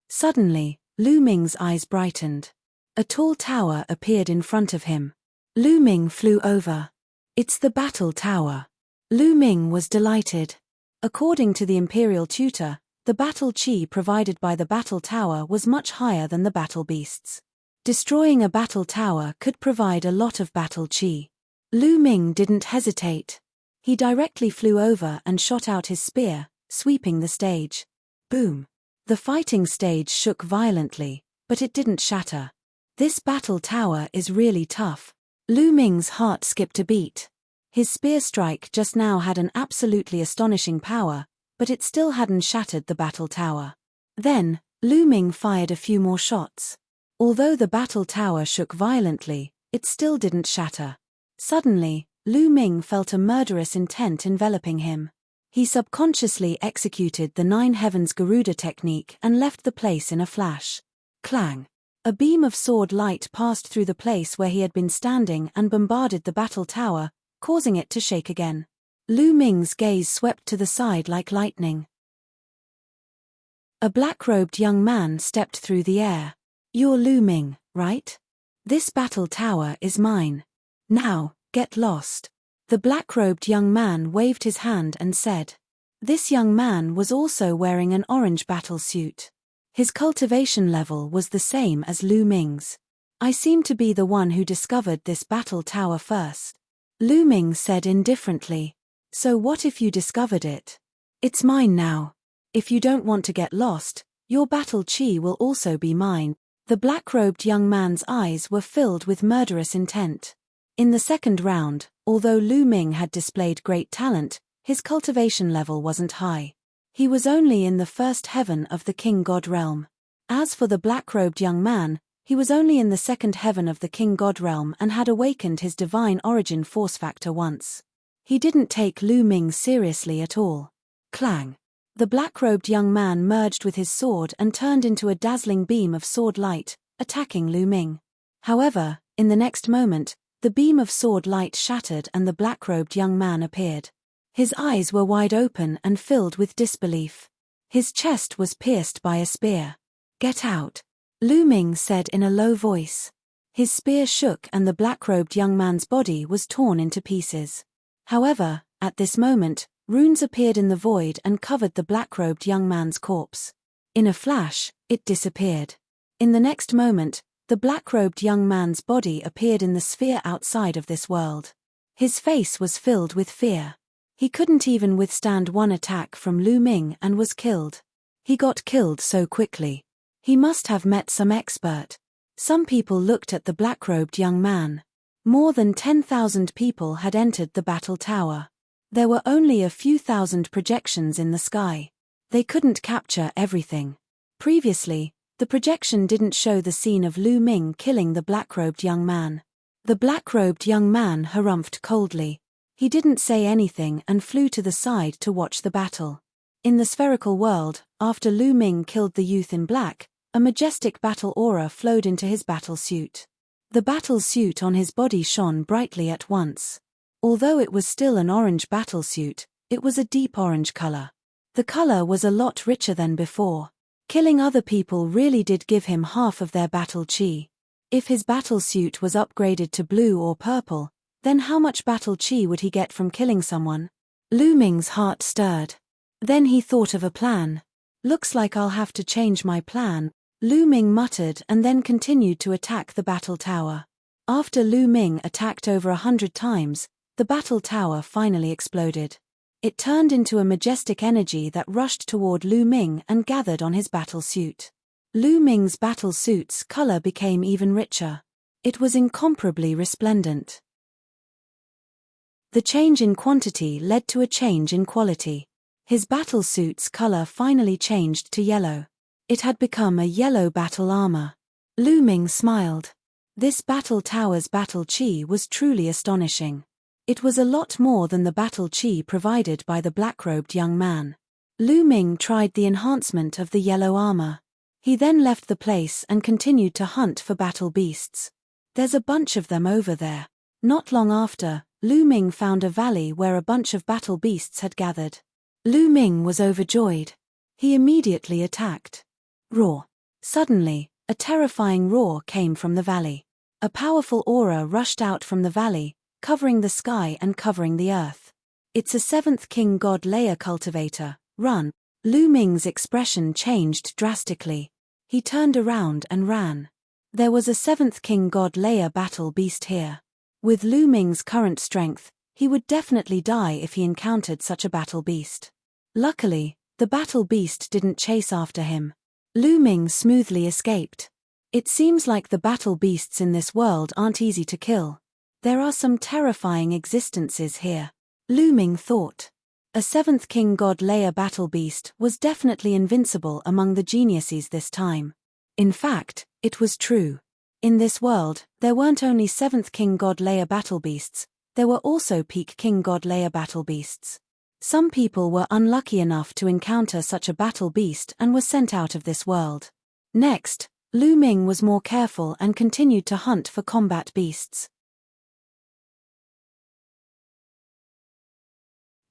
Suddenly, Lu Ming's eyes brightened. A tall tower appeared in front of him. Lu Ming flew over. It's the battle tower. Lu Ming was delighted. According to the imperial tutor, the battle chi provided by the battle tower was much higher than the battle beasts. Destroying a battle tower could provide a lot of battle chi. Lu Ming didn't hesitate. He directly flew over and shot out his spear, sweeping the stage. Boom. The fighting stage shook violently, but it didn't shatter. This battle tower is really tough. Lu Ming's heart skipped a beat. His spear strike just now had an absolutely astonishing power, but it still hadn't shattered the battle tower. Then, Lu Ming fired a few more shots. Although the battle tower shook violently, it still didn't shatter. Suddenly, Lu Ming felt a murderous intent enveloping him. He subconsciously executed the 9 Heavens Garuda technique and left the place in a flash. Clang! A beam of sword light passed through the place where he had been standing and bombarded the battle tower, causing it to shake again. Lu Ming's gaze swept to the side like lightning. A black-robed young man stepped through the air. You're Lu Ming, right? This battle tower is mine. Now, get lost. The black-robed young man waved his hand and said. This young man was also wearing an orange battle suit. His cultivation level was the same as Lu Ming's. I seem to be the one who discovered this battle tower first. Lu Ming said indifferently. So what if you discovered it? It's mine now. If you don't want to get lost, your battle chi will also be mine. The black-robed young man's eyes were filled with murderous intent. In the second round, although Lu Ming had displayed great talent, his cultivation level wasn't high. He was only in the first heaven of the king god realm. As for the black-robed young man, he was only in the second heaven of the king god realm and had awakened his divine origin force factor once. He didn't take Lu Ming seriously at all. Clang! The black-robed young man merged with his sword and turned into a dazzling beam of sword light, attacking Lu Ming. However, in the next moment, the beam of sword light shattered and the black-robed young man appeared. His eyes were wide open and filled with disbelief. His chest was pierced by a spear. Get out, Lu Ming said in a low voice. His spear shook and the black-robed young man's body was torn into pieces. However, at this moment, runes appeared in the void and covered the black-robed young man's corpse. In a flash, it disappeared. In the next moment, the black-robed young man's body appeared in the sphere outside of this world. His face was filled with fear. He couldn't even withstand one attack from Lu Ming and was killed. He got killed so quickly. He must have met some expert. Some people looked at the black-robed young man. More than 10,000 people had entered the battle tower. There were only a few thousand projections in the sky. They couldn't capture everything. Previously, the projection didn't show the scene of Lu Ming killing the black-robed young man. The black-robed young man harumphed coldly. He didn't say anything and flew to the side to watch the battle. In the spherical world, after Lu Ming killed the youth in black, a majestic battle aura flowed into his battle suit. The battle suit on his body shone brightly at once. Although it was still an orange battle suit, it was a deep orange color. The color was a lot richer than before. Killing other people really did give him half of their battle chi. If his battle suit was upgraded to blue or purple, then how much battle chi would he get from killing someone? Lu Ming's heart stirred. Then he thought of a plan. Looks like I'll have to change my plan, Lu Ming muttered and then continued to attack the battle tower. After Lu Ming attacked over 100 times, the battle tower finally exploded. It turned into a majestic energy that rushed toward Lu Ming and gathered on his battle suit. Lu Ming's battle suit's color became even richer. It was incomparably resplendent. The change in quantity led to a change in quality. His battle suit's color finally changed to yellow. It had become a yellow battle armor. Lu Ming smiled. This battle tower's battle chi was truly astonishing. It was a lot more than the battle chi provided by the black-robed young man. Lu Ming tried the enhancement of the yellow armor. He then left the place and continued to hunt for battle beasts. There's a bunch of them over there. Not long after, Lu Ming found a valley where a bunch of battle beasts had gathered. Lu Ming was overjoyed. He immediately attacked. Roar. Suddenly, a terrifying roar came from the valley. A powerful aura rushed out from the valley, covering the sky and covering the earth. It's a 7th king god layer cultivator, run. Lu Ming's expression changed drastically. He turned around and ran. There was a 7th king god layer battle beast here. With Lu Ming's current strength, he would definitely die if he encountered such a battle beast. Luckily, the battle beast didn't chase after him. Lu Ming smoothly escaped. It seems like the battle beasts in this world aren't easy to kill. There are some terrifying existences here, Lu Ming thought. A 7th king god layer battle beast was definitely invincible among the geniuses this time. In fact, it was true. In this world, there weren't only 7th king god layer battle beasts, there were also peak king god layer battle beasts. Some people were unlucky enough to encounter such a battle beast and were sent out of this world. Next, Lu Ming was more careful and continued to hunt for combat beasts.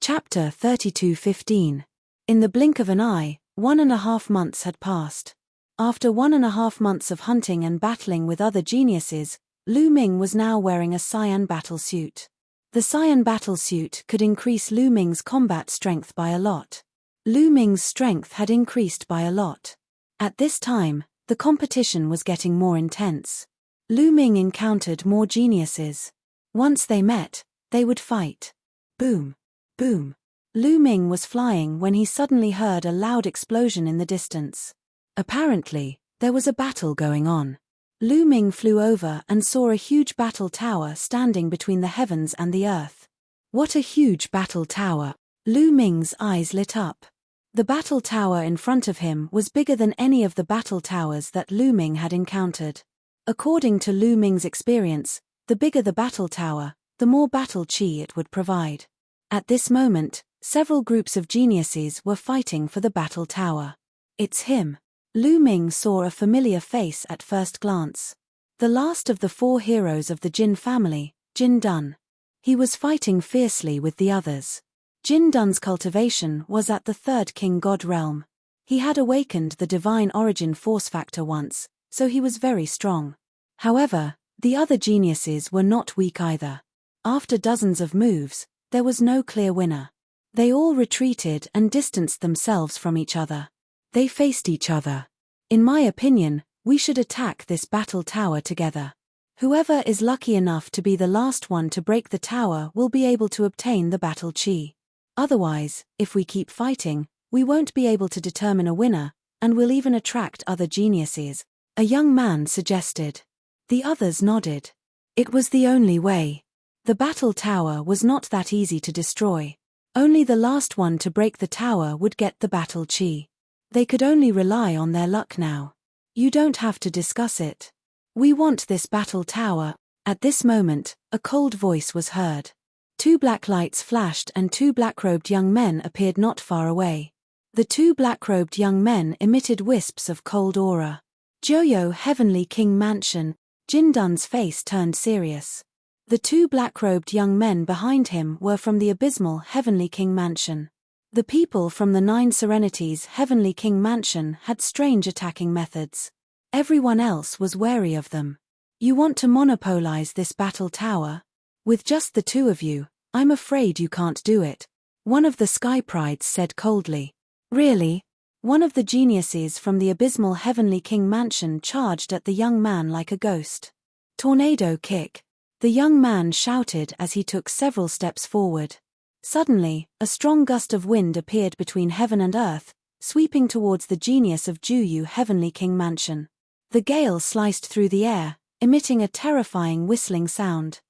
Chapter 32:15. In the blink of an eye, 1.5 months had passed. After 1.5 months of hunting and battling with other geniuses, Lu Ming was now wearing a cyan battle suit. The cyan battle suit could increase Lu Ming's combat strength by a lot. Lu Ming's strength had increased by a lot. At this time, the competition was getting more intense. Lu Ming encountered more geniuses. Once they met, they would fight. Boom. Boom. Lu Ming was flying when he suddenly heard a loud explosion in the distance. Apparently, there was a battle going on. Lu Ming flew over and saw a huge battle tower standing between the heavens and the earth. What a huge battle tower! Lu Ming's eyes lit up. The battle tower in front of him was bigger than any of the battle towers that Lu Ming had encountered. According to Lu Ming's experience, the bigger the battle tower, the more battle chi it would provide. At this moment, several groups of geniuses were fighting for the battle tower. It's him. Lu Ming saw a familiar face at first glance. The last of the 4 heroes of the Jin family, Jin Dun. He was fighting fiercely with the others. Jin Dun's cultivation was at the 3rd king god realm. He had awakened the divine origin force factor once, so he was very strong. However, the other geniuses were not weak either. After dozens of moves, there was no clear winner. They all retreated and distanced themselves from each other. They faced each other. In my opinion, we should attack this battle tower together. Whoever is lucky enough to be the last one to break the tower will be able to obtain the battle chi. Otherwise, if we keep fighting, we won't be able to determine a winner, and we'll even attract other geniuses, a young man suggested. The others nodded. It was the only way. The battle tower was not that easy to destroy. Only the last one to break the tower would get the battle chi. They could only rely on their luck now. You don't have to discuss it. We want this battle tower. At this moment, a cold voice was heard. Two black lights flashed and two black-robed young men appeared not far away. The two black-robed young men emitted wisps of cold aura. Joyo Heavenly King Mansion. Jin Dun's face turned serious. The two black-robed young men behind him were from the abysmal Heavenly King Mansion. The people from the Nine Serenities Heavenly King Mansion had strange attacking methods. Everyone else was wary of them. You want to monopolize this battle tower? With just the two of you, I'm afraid you can't do it. One of the Sky Prides said coldly. Really? One of the geniuses from the abysmal Heavenly King Mansion charged at the young man like a ghost. Tornado kick. The young man shouted as he took several steps forward. Suddenly, a strong gust of wind appeared between heaven and earth, sweeping towards the genius of Juyu Heavenly King Mansion. The gale sliced through the air, emitting a terrifying whistling sound.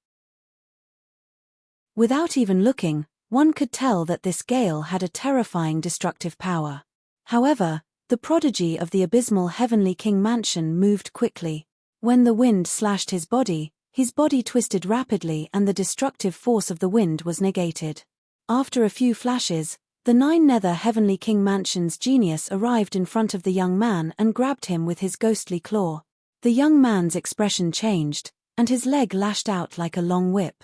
Without even looking, one could tell that this gale had a terrifying destructive power. However, the prodigy of the abysmal Heavenly King Mansion moved quickly. When the wind slashed his body twisted rapidly and the destructive force of the wind was negated. After a few flashes, the Nine Nether Heavenly King Mansion's genius arrived in front of the young man and grabbed him with his ghostly claw. The young man's expression changed, and his leg lashed out like a long whip.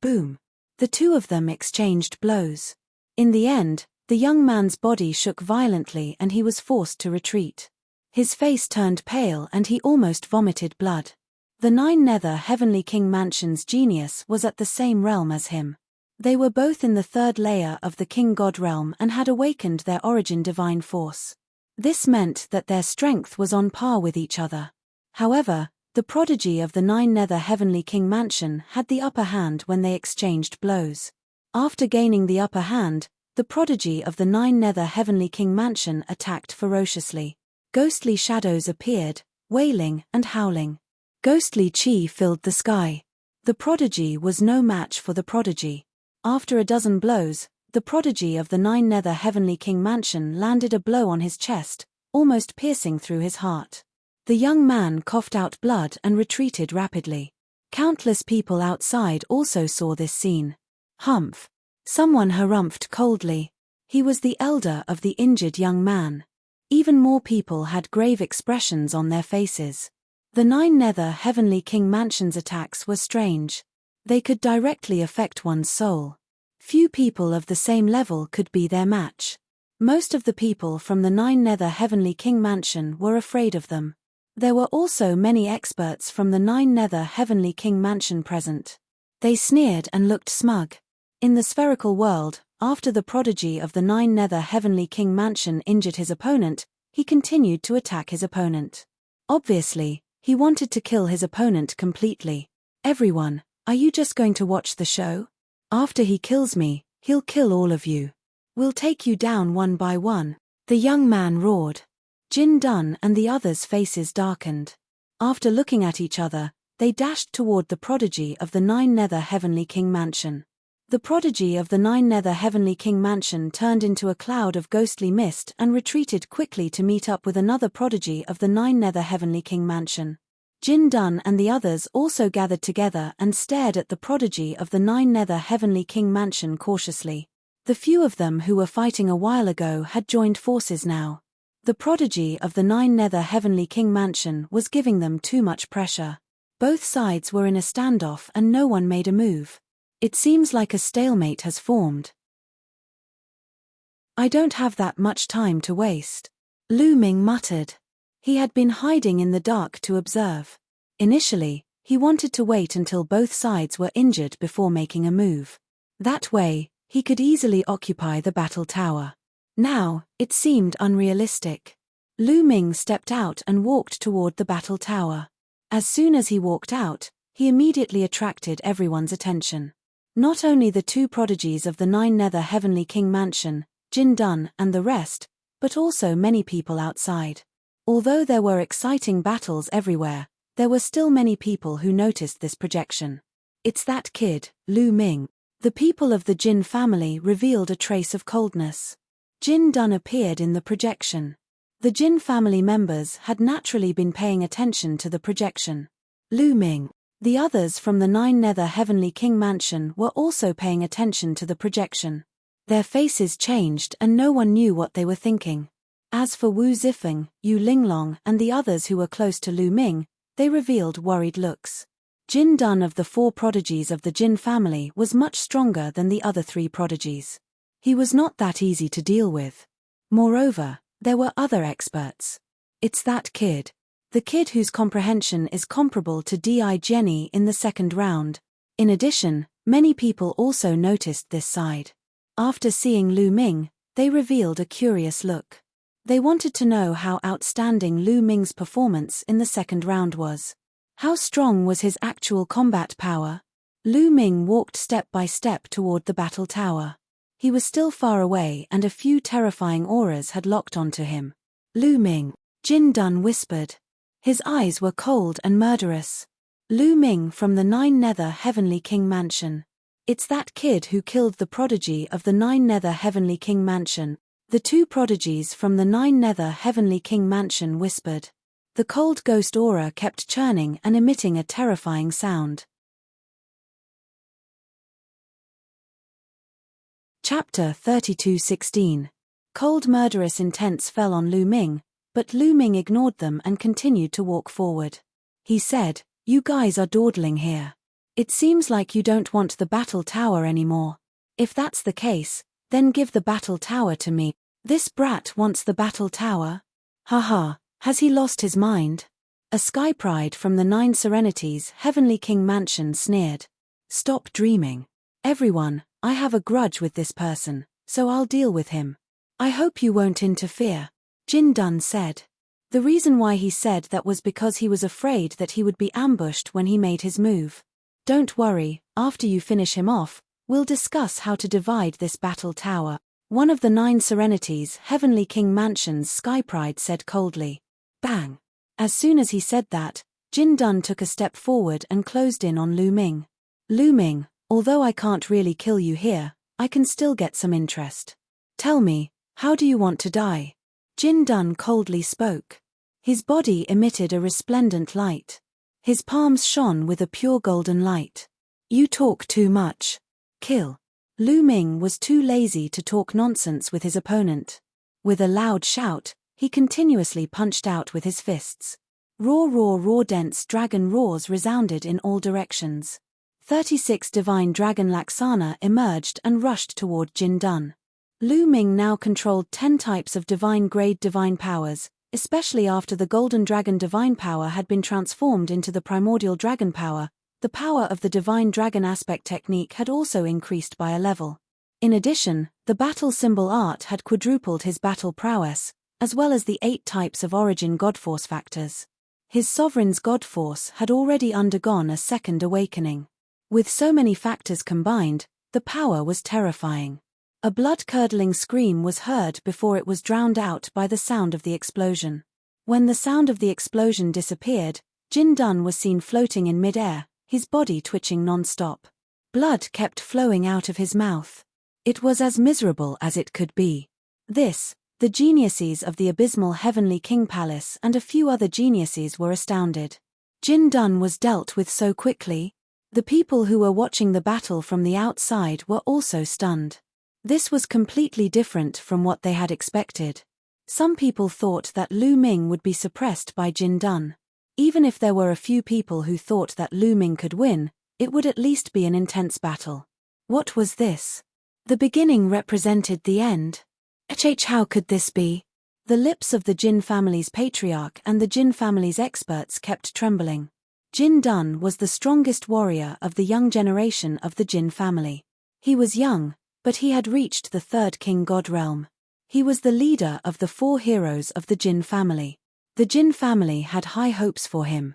Boom! The two of them exchanged blows. In the end, the young man's body shook violently and he was forced to retreat. His face turned pale and he almost vomited blood. The Nine Nether Heavenly King Mansion's genius was at the same realm as him. They were both in the third layer of the King God realm and had awakened their origin divine force. This meant that their strength was on par with each other. However, the prodigy of the Nine Nether Heavenly King Mansion had the upper hand when they exchanged blows. After gaining the upper hand, the prodigy of the Nine Nether Heavenly King Mansion attacked ferociously. Ghostly shadows appeared, wailing and howling. Ghostly chi filled the sky. The prodigy was no match for the prodigy. After a dozen blows, the prodigy of the Nine Nether Heavenly King Mansion landed a blow on his chest, almost piercing through his heart. The young man coughed out blood and retreated rapidly. Countless people outside also saw this scene. Humph! Someone harumphed coldly. He was the elder of the injured young man. Even more people had grave expressions on their faces. The Nine Nether Heavenly King Mansion's attacks were strange. They could directly affect one's soul. Few people of the same level could be their match. Most of the people from the Nine Nether Heavenly King Mansion were afraid of them. There were also many experts from the Nine Nether Heavenly King Mansion present. They sneered and looked smug. In the spherical world, after the prodigy of the Nine Nether Heavenly King Mansion injured his opponent, he continued to attack his opponent. Obviously, he wanted to kill his opponent completely. Everyone, are you just going to watch the show? After he kills me, he'll kill all of you. We'll take you down one by one. The young man roared. Jin Dun and the others' faces darkened. After looking at each other, they dashed toward the prodigy of the Nine Nether Heavenly King Mansion. The prodigy of the Nine Nether Heavenly King Mansion turned into a cloud of ghostly mist and retreated quickly to meet up with another prodigy of the Nine Nether Heavenly King Mansion. Jin Dun and the others also gathered together and stared at the prodigy of the Nine Nether Heavenly King Mansion cautiously. The few of them who were fighting a while ago had joined forces now. The prodigy of the Nine Nether Heavenly King Mansion was giving them too much pressure. Both sides were in a standoff and no one made a move. It seems like a stalemate has formed. I don't have that much time to waste. Lu Ming muttered. He had been hiding in the dark to observe. Initially, he wanted to wait until both sides were injured before making a move. That way, he could easily occupy the battle tower. Now, it seemed unrealistic. Lu Ming stepped out and walked toward the battle tower. As soon as he walked out, he immediately attracted everyone's attention. Not only the two prodigies of the Nine Nether Heavenly King Mansion, Jin Dun and the rest, but also many people outside. Although there were exciting battles everywhere, there were still many people who noticed this projection. It's that kid, Lu Ming. The people of the Jin family revealed a trace of coldness. Jin Dun appeared in the projection. The Jin family members had naturally been paying attention to the projection. Lu Ming. The others from the 9 Nether Heavenly King Mansion were also paying attention to the projection. Their faces changed and no one knew what they were thinking. As for Wu Zifeng, Yu Linglong and the others who were close to Lu Ming, they revealed worried looks. Jin Dun of the 4 prodigies of the Jin family was much stronger than the other 3 prodigies. He was not that easy to deal with. Moreover, there were other experts. It's that kid. The kid whose comprehension is comparable to Di Jenny in the second round. In addition, many people also noticed this side. After seeing Lu Ming, they revealed a curious look. They wanted to know how outstanding Lu Ming's performance in the second round was. How strong was his actual combat power? Lu Ming walked step by step toward the battle tower. He was still far away and a few terrifying auras had locked onto him. Lu Ming, Jin Dun whispered. His eyes were cold and murderous. Lu Ming from the 9 Nether Heavenly King Mansion. It's that kid who killed the prodigy of the 9 Nether Heavenly King Mansion. The 2 prodigies from the 9 Nether Heavenly King Mansion whispered. The cold ghost aura kept churning and emitting a terrifying sound. Chapter 32:16. Cold murderous intents fell on Lu Ming, but Lu Ming ignored them and continued to walk forward. He said, "You guys are dawdling here. It seems like you don't want the battle tower anymore. If that's the case, then give the battle tower to me." This brat wants the battle tower? Haha, has he lost his mind? A sky pride from the 9 Serenities Heavenly King Mansion sneered. Stop dreaming. Everyone, I have a grudge with this person, so I'll deal with him. I hope you won't interfere. Jin Dun said. The reason why he said that was because he was afraid that he would be ambushed when he made his move. Don't worry, after you finish him off, we'll discuss how to divide this battle tower. One of the 9 Serenities Heavenly King Mansion's Sky Pride said coldly. Bang! As soon as he said that, Jin Dun took a step forward and closed in on Lu Ming. Lu Ming, although I can't really kill you here, I can still get some interest. Tell me, how do you want to die? Jin Dun coldly spoke. His body emitted a resplendent light. His palms shone with a pure golden light. You talk too much. Kill. Lu Ming was too lazy to talk nonsense with his opponent. With a loud shout, he continuously punched out with his fists. Roar roar roar dense dragon roars resounded in all directions. 36 divine dragon Laksana emerged and rushed toward Jin Dun. Lu Ming now controlled 10 types of divine-grade divine powers, especially after the Golden Dragon divine power had been transformed into the Primordial Dragon power. The power of the Divine Dragon aspect technique had also increased by a level. In addition, the battle symbol art had quadrupled his battle prowess, as well as the 8 types of origin Godforce factors. His sovereign's Godforce had already undergone a second awakening. With so many factors combined, the power was terrifying. A blood-curdling scream was heard before it was drowned out by the sound of the explosion. When the sound of the explosion disappeared, Jin Dun was seen floating in mid-air, his body twitching non-stop. Blood kept flowing out of his mouth. It was as miserable as it could be. This, the geniuses of the abysmal Heavenly King Palace and a few other geniuses were astounded. Jin Dun was dealt with so quickly. The people who were watching the battle from the outside were also stunned. This was completely different from what they had expected. Some people thought that Lu Ming would be suppressed by Jin Dun. Even if there were a few people who thought that Lu Ming could win, it would at least be an intense battle. What was this? The beginning represented the end. How could this be? The lips of the Jin family's patriarch and the Jin family's experts kept trembling. Jin Dun was the strongest warrior of the young generation of the Jin family. He was young, but he had reached the 3rd King God realm. He was the leader of the 4 heroes of the Jin family. The Jin family had high hopes for him.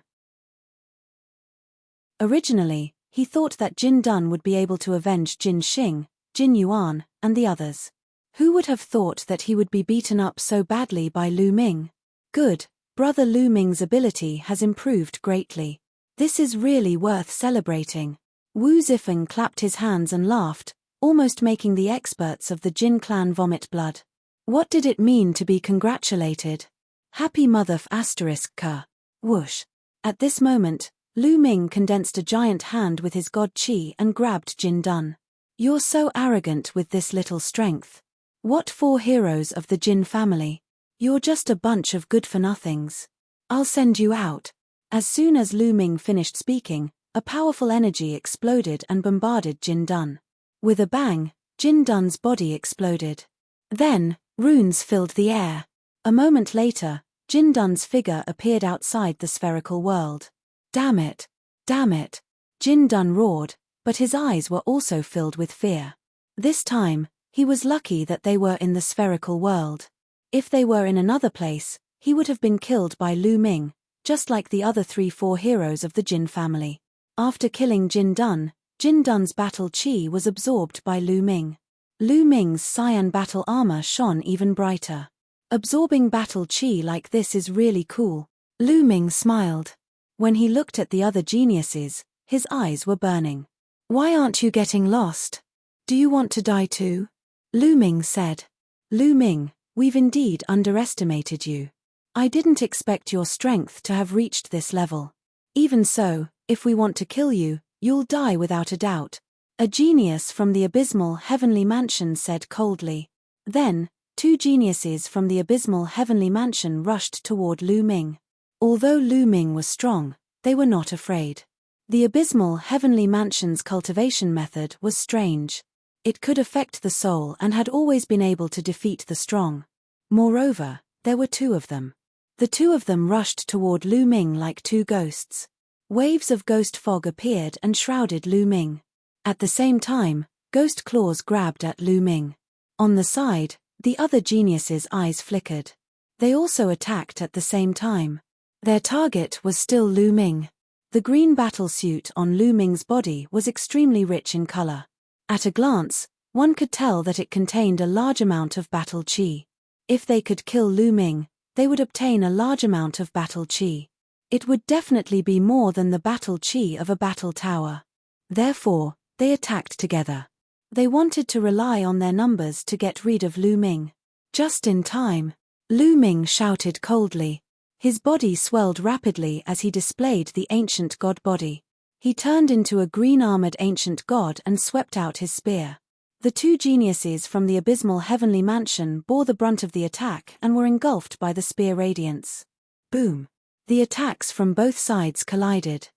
Originally, he thought that Jin Dun would be able to avenge Jin Xing, Jin Yuan, and the others. Who would have thought that he would be beaten up so badly by Lu Ming? Good, brother Lu Ming's ability has improved greatly. This is really worth celebrating. Wu Zifeng clapped his hands and laughed, almost making the experts of the Jin clan vomit blood. What did it mean to be congratulated? Happy mother f***ka. Whoosh. At this moment, Lu Ming condensed a giant hand with his god Qi and grabbed Jin Dun. "You're so arrogant with this little strength. What 4 heroes of the Jin family? You're just a bunch of good-for-nothings. I'll send you out." As soon as Lu Ming finished speaking, a powerful energy exploded and bombarded Jin Dun. With a bang, Jin Dun's body exploded. Then, runes filled the air. A moment later, Jin Dun's figure appeared outside the spherical world. "Damn it! Damn it!" Jin Dun roared, but his eyes were also filled with fear. This time, he was lucky that they were in the spherical world. If they were in another place, he would have been killed by Lu Ming, just like the other 3-4 heroes of the Jin family. After killing Jin Dun's battle Qi was absorbed by Lu Ming. Lu Ming's cyan battle armor shone even brighter. Absorbing battle Qi like this is really cool. Lu Ming smiled. When he looked at the other geniuses, his eyes were burning. "Why aren't you getting lost? Do you want to die too?" Lu Ming said. "Lu Ming, we've indeed underestimated you. I didn't expect your strength to have reached this level. Even so, if we want to kill you, you'll die without a doubt," a genius from the abysmal heavenly mansion said coldly. Then, 2 geniuses from the abysmal heavenly mansion rushed toward Lu Ming. Although Lu Ming was strong, they were not afraid. The abysmal heavenly mansion's cultivation method was strange. It could affect the soul and had always been able to defeat the strong. Moreover, there were 2 of them. The 2 of them rushed toward Lu Ming like 2 ghosts. Waves of ghost fog appeared and shrouded Lu Ming. At the same time, ghost claws grabbed at Lu Ming. On the side, the other geniuses' eyes flickered. They also attacked at the same time. Their target was still Lu Ming. The green battle suit on Lu Ming's body was extremely rich in color. At a glance, one could tell that it contained a large amount of battle Qi. If they could kill Lu Ming, they would obtain a large amount of battle Qi. It would definitely be more than the battle Qi of a battle tower. Therefore, they attacked together. They wanted to rely on their numbers to get rid of Lu Ming. Just in time, Lu Ming shouted coldly. His body swelled rapidly as he displayed the ancient god body. He turned into a green-armored ancient god and swept out his spear. The 2 geniuses from the abysmal heavenly mansion bore the brunt of the attack and were engulfed by the spear radiance. Boom! The attacks from both sides collided.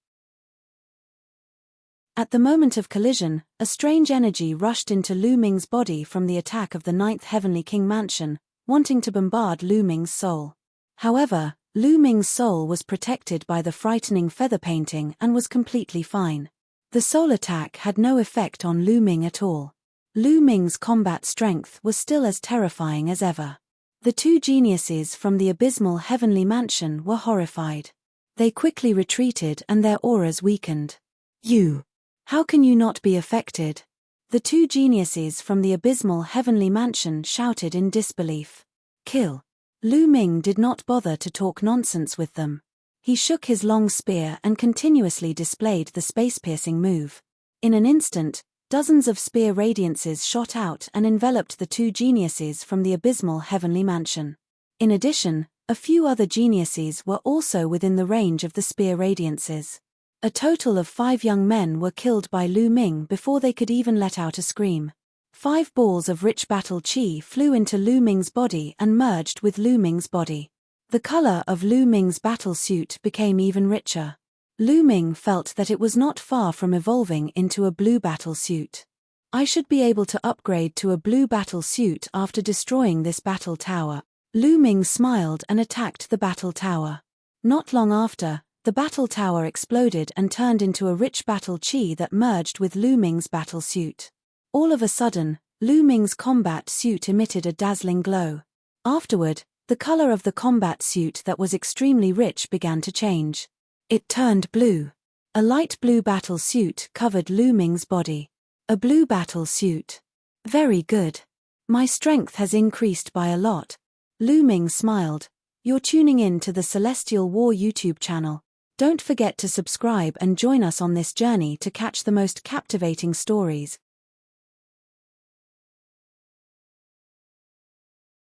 At the moment of collision, a strange energy rushed into Lu Ming's body from the attack of the 9th Heavenly King Mansion, wanting to bombard Lu Ming's soul. However, Lu Ming's soul was protected by the frightening feather painting and was completely fine. The soul attack had no effect on Lu Ming at all. Lu Ming's combat strength was still as terrifying as ever. The 2 geniuses from the abysmal heavenly mansion were horrified. They quickly retreated and their auras weakened. "You! How can you not be affected?" The 2 geniuses from the abysmal heavenly mansion shouted in disbelief. "Kill!" Lu Ming did not bother to talk nonsense with them. He shook his long spear and continuously displayed the space-piercing move. In an instant, dozens of spear radiances shot out and enveloped the 2 geniuses from the abysmal heavenly mansion. In addition, a few other geniuses were also within the range of the spear radiances. A total of 5 young men were killed by Lu Ming before they could even let out a scream. 5 balls of rich battle Qi flew into Lu Ming's body and merged with Lu Ming's body. The color of Lu Ming's battle suit became even richer. Lu Ming felt that it was not far from evolving into a blue battle suit. "I should be able to upgrade to a blue battle suit after destroying this battle tower." Lu Ming smiled and attacked the battle tower. Not long after, the battle tower exploded and turned into a rich battle Qi that merged with Lu Ming's battle suit. All of a sudden, Lu Ming's combat suit emitted a dazzling glow. Afterward, the color of the combat suit that was extremely rich began to change. It turned blue. A light blue battle suit covered Lu Ming's body. A blue battle suit. Very good. My strength has increased by a lot. Lu Ming smiled. You're tuning in to the Celestial War YouTube channel. Don't forget to subscribe and join us on this journey to catch the most captivating stories.